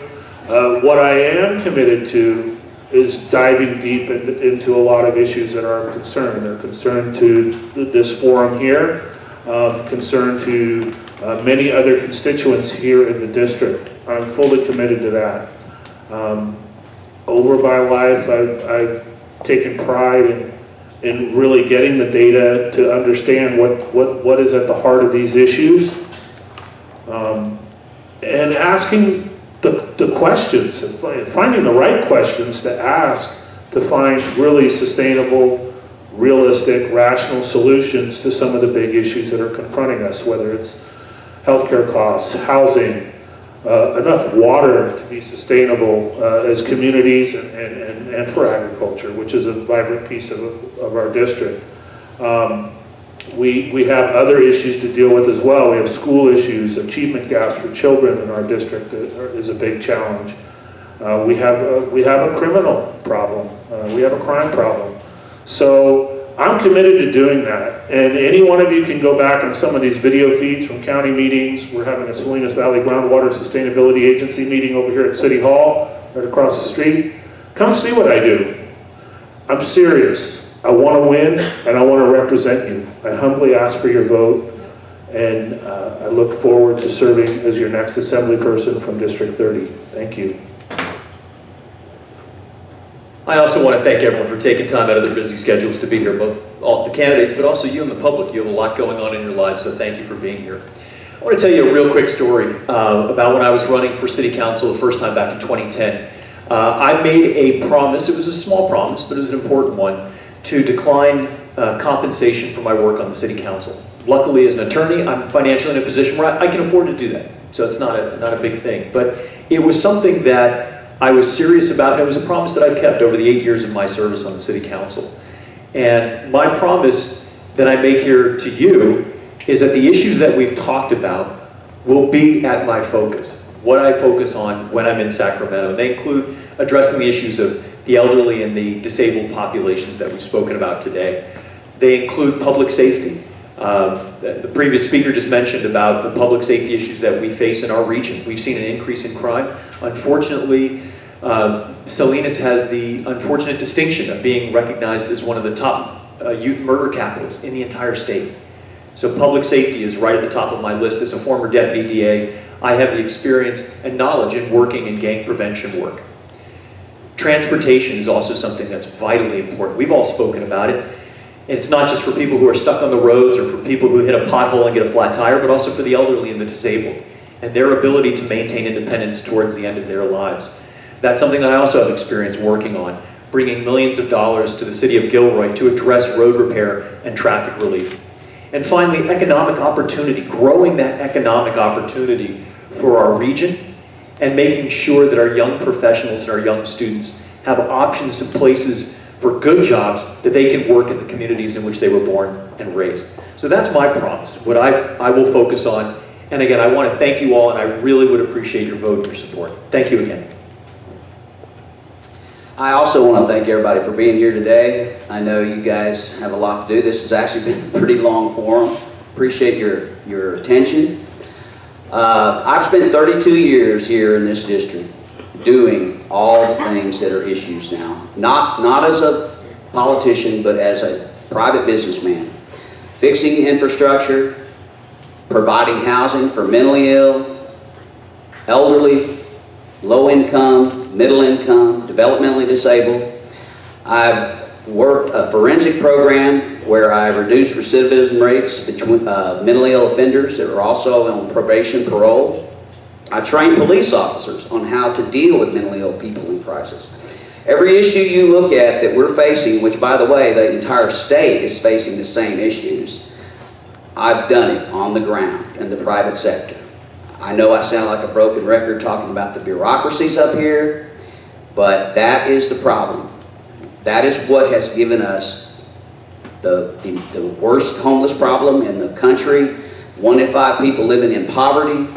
What I am committed to is diving deep into a lot of issues that are of concern. They're concerned to this forum here, concerned to many other constituents here in the district. I'm fully committed to that. Over my life, I've taken pride in really getting the data to understand what is at the heart of these issues, and asking the questions, and finding the right questions to ask to find really sustainable, realistic, rational solutions to some of the big issues that are confronting us, whether it's healthcare costs, housing, enough water to be sustainable as communities and for agriculture, which is a vibrant piece of our district. We have other issues to deal with as well. We have school issues, achievement gaps for children in our district is a big challenge. We have a criminal problem. We have a crime problem. So I'm committed to doing that. And any one of you can go back on some of these video feeds from county meetings. We're having a Salinas Valley Groundwater Sustainability Agency meeting over here at City Hall, right across the street. Come see what I do. I'm serious. I want to win, and I want to represent you. I humbly ask for your vote, and I look forward to serving as your next assembly person from District 30. Thank you. I also want to thank everyone for taking time out of their busy schedules to be here, both all the candidates, but also you and the public. You have a lot going on in your lives, so thank you for being here. I want to tell you a real quick story about when I was running for City Council the first time back in 2010. I made a promise, it was a small promise, but it was an important one, to decline compensation for my work on the City Council. Luckily, as an attorney, I'm financially in a position where I can afford to do that, so it's not a big thing. But it was something that I was serious about, and it was a promise that I've kept over the 8 years of my service on the City Council. And my promise that I make here to you is that the issues that we've talked about will be at my focus, what I focus on when I'm in Sacramento. They include addressing the issues of the elderly and the disabled populations that we've spoken about today. They include public safety. The previous speaker just mentioned about the public safety issues that we face in our region. We've seen an increase in crime. Unfortunately, Salinas has the unfortunate distinction of being recognized as one of the top youth murder capitals in the entire state. So public safety is right at the top of my list. As a former deputy DA, I have the experience and knowledge in working in gang prevention work. Transportation is also something that's vitally important. We've all spoken about it. And it's not just for people who are stuck on the roads or for people who hit a pothole and get a flat tire, but also for the elderly and the disabled and their ability to maintain independence towards the end of their lives. That's something that I also have experience working on, bringing millions of dollars to the city of Gilroy to address road repair and traffic relief. And finally, economic opportunity, growing that economic opportunity for our region and making sure that our young professionals and our young students have options and places for good jobs that they can work in the communities in which they were born and raised. So that's my promise, what I will focus on. And again, I want to thank you all, and I really would appreciate your vote and your support. Thank you again. I also want to thank everybody for being here today. I know you guys have a lot to do. This has actually been a pretty long forum. Appreciate your attention. I've spent 32 years here in this district doing all the things that are issues now. Not as a politician, but as a private businessman. Fixing infrastructure, providing housing for mentally ill, elderly, low income, middle income, developmentally disabled. I've worked a forensic program where I reduced recidivism rates between mentally ill offenders that are also on probation, parole. I train police officers on how to deal with mentally ill people in crisis. Every issue you look at that we're facing, which by the way, the entire state is facing the same issues, I've done it on the ground in the private sector. I know I sound like a broken record talking about the bureaucracies up here, but that is the problem. That is what has given us the worst homeless problem in the country. 1 in 5 people living in poverty.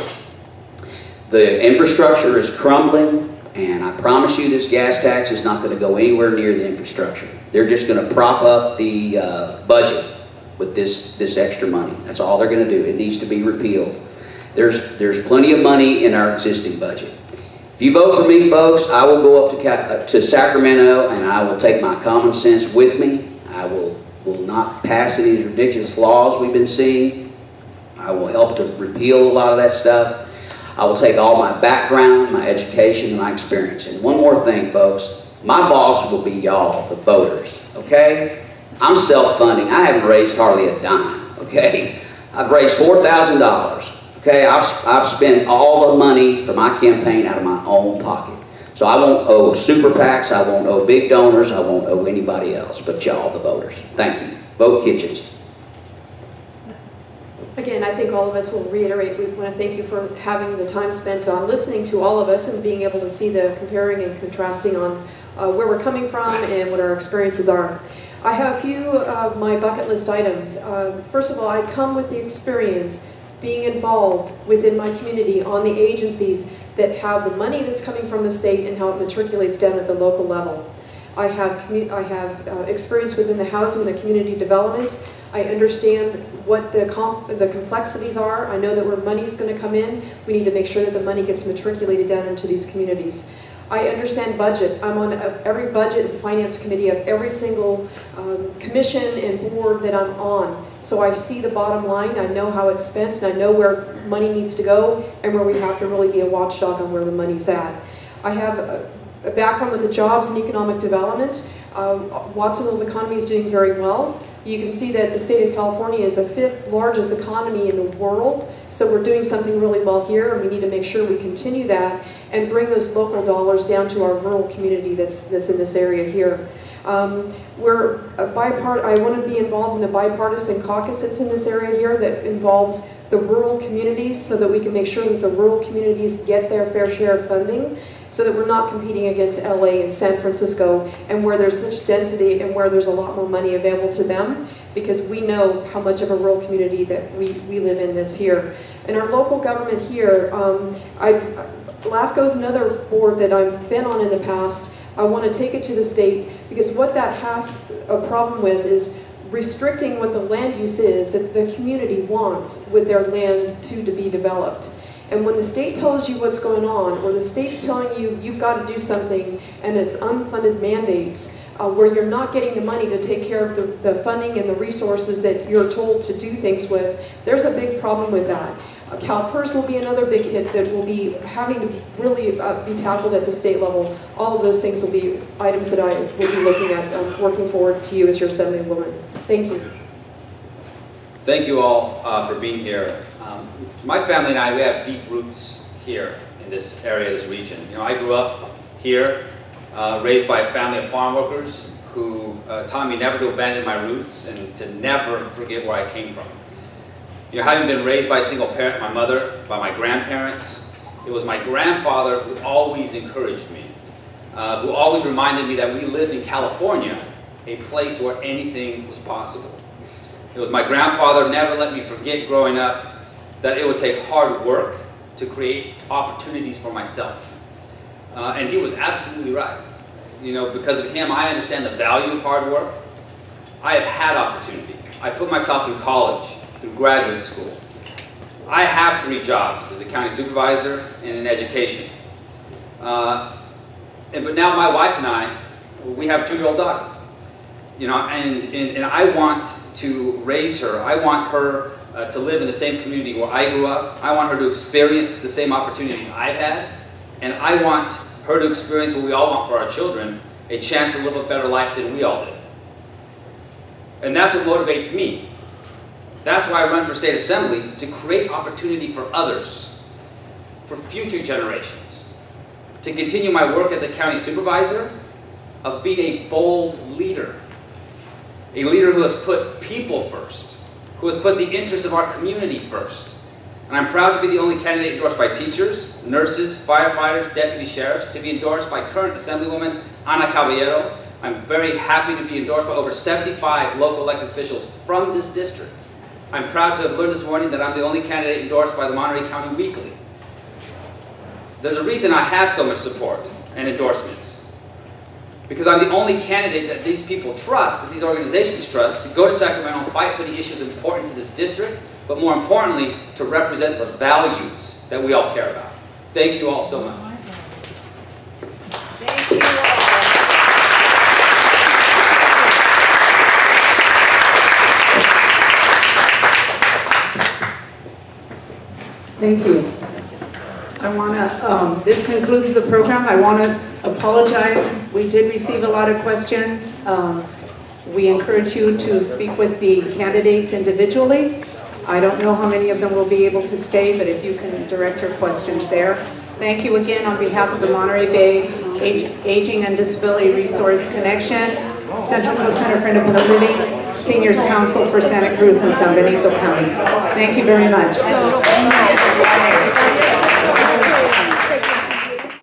The infrastructure is crumbling, and I promise you this gas tax is not going to go anywhere near the infrastructure. They're just going to prop up the budget with this extra money. That's all they're going to do. It needs to be repealed. There's plenty of money in our existing budget. If you vote for me, folks, I will go up to Sacramento, and I will take my common sense with me. I will not pass any of these ridiculous laws we've been seeing. I will help to repeal a lot of that stuff. I will take all my background, my education, and my experience. And one more thing, folks. My boss will be y'all, the voters, okay? I'm self-funding. I haven't raised hardly a dime, okay? I've raised $4,000, okay? I've spent all the money for my campaign out of my own pocket. So I won't owe super PACs, I won't owe big donors, I won't owe anybody else but y'all, the voters. Thank you. Vote Kitchens. Again, I think all of us will reiterate, we want to thank you for having the time spent on listening to all of us and being able to see the comparing and contrasting on where we're coming from and what our experiences are. I have a few of my bucket list items. First of all, I come with the experience being involved within my community on the agencies that have the money that's coming from the state and how it matriculates down at the local level. I have experience within the housing and the community development. I understand what the complexities are. I know that where money's going to come in, we need to make sure that the money gets matriculated down into these communities. I understand budget. I'm on every budget and finance committee of every single commission and board that I'm on. So I see the bottom line, I know how it's spent, and I know where money needs to go and where we have to really be a watchdog on where the money's at. I have a background with the jobs and economic development. Watsonville's economy is doing very well. You can see that the state of California is the 5th largest economy in the world, so we're doing something really well here, and we need to make sure we continue that and bring those local dollars down to our rural community that's in this area here. I want to be involved in the bipartisan caucus that's in this area here that involves the rural communities so that we can make sure that the rural communities get their fair share of funding, so that we're not competing against LA and San Francisco and where there's such density and where there's a lot more money available to them, because we know how much of a rural community that we live in that's here. And our local government here, LAFCO is another board that I've been on in the past. I want to take it to the state because what that has a problem with is restricting what the land use is that the community wants with their land to be developed. And when the state tells you what's going on, or the state's telling you you've got to do something, and it's unfunded mandates, where you're not getting the money to take care of the funding and the resources that you're told to do things with, there's a big problem with that. CalPERS will be another big hit that will be having to really be tackled at the state level. All of those things will be items that I will be looking at, working forward to you as your Assemblywoman. Thank you. Thank you all for being here. My family and I, we have deep roots here in this area, this region. You know, I grew up here, raised by a family of farm workers who taught me never to abandon my roots and to never forget where I came from. You know, having been raised by a single parent, my mother, by my grandparents, it was my grandfather who always encouraged me, who always reminded me that we lived in California, a place where anything was possible. It was my grandfather who never let me forget growing up that it would take hard work to create opportunities for myself. And he was absolutely right. You know, because of him, I understand the value of hard work. I have had opportunity. I put myself through college, through graduate school. I have 3 jobs as a county supervisor and in education. But now my wife and I, we have a 2-year-old daughter. You know, and I want to raise her. I want her to live in the same community where I grew up. I want her to experience the same opportunities I've had. And I want her to experience what we all want for our children, a chance to live a better life than we all did. And that's what motivates me. That's why I run for state assembly, to create opportunity for others, for future generations, to continue my work as a county supervisor, of being a bold leader, a leader who has put people first, who has put the interests of our community first. And I'm proud to be the only candidate endorsed by teachers, nurses, firefighters, deputy sheriffs, to be endorsed by current Assemblywoman Ana Caballero, I'm very happy to be endorsed by over 75 local elected officials from this district. I'm proud to have learned this morning that I'm the only candidate endorsed by the Monterey County Weekly. There's a reason I have so much support and endorsements. Because I'm the only candidate that these people trust, that these organizations trust, to go to Sacramento and fight for the issues important to this district, but more importantly, to represent the values that we all care about. Thank you all so much. Thank you all. Thank you. This concludes the program. I want to apologize. We did receive a lot of questions. We encourage you to speak with the candidates individually. I don't know how many of them will be able to stay, but if you can direct your questions there. Thank you again on behalf of the Monterey Bay Aging and Disability Resource Connection, Central Coast Center for Independent Living, Seniors Council for Santa Cruz and San Benito counties. Thank you very much.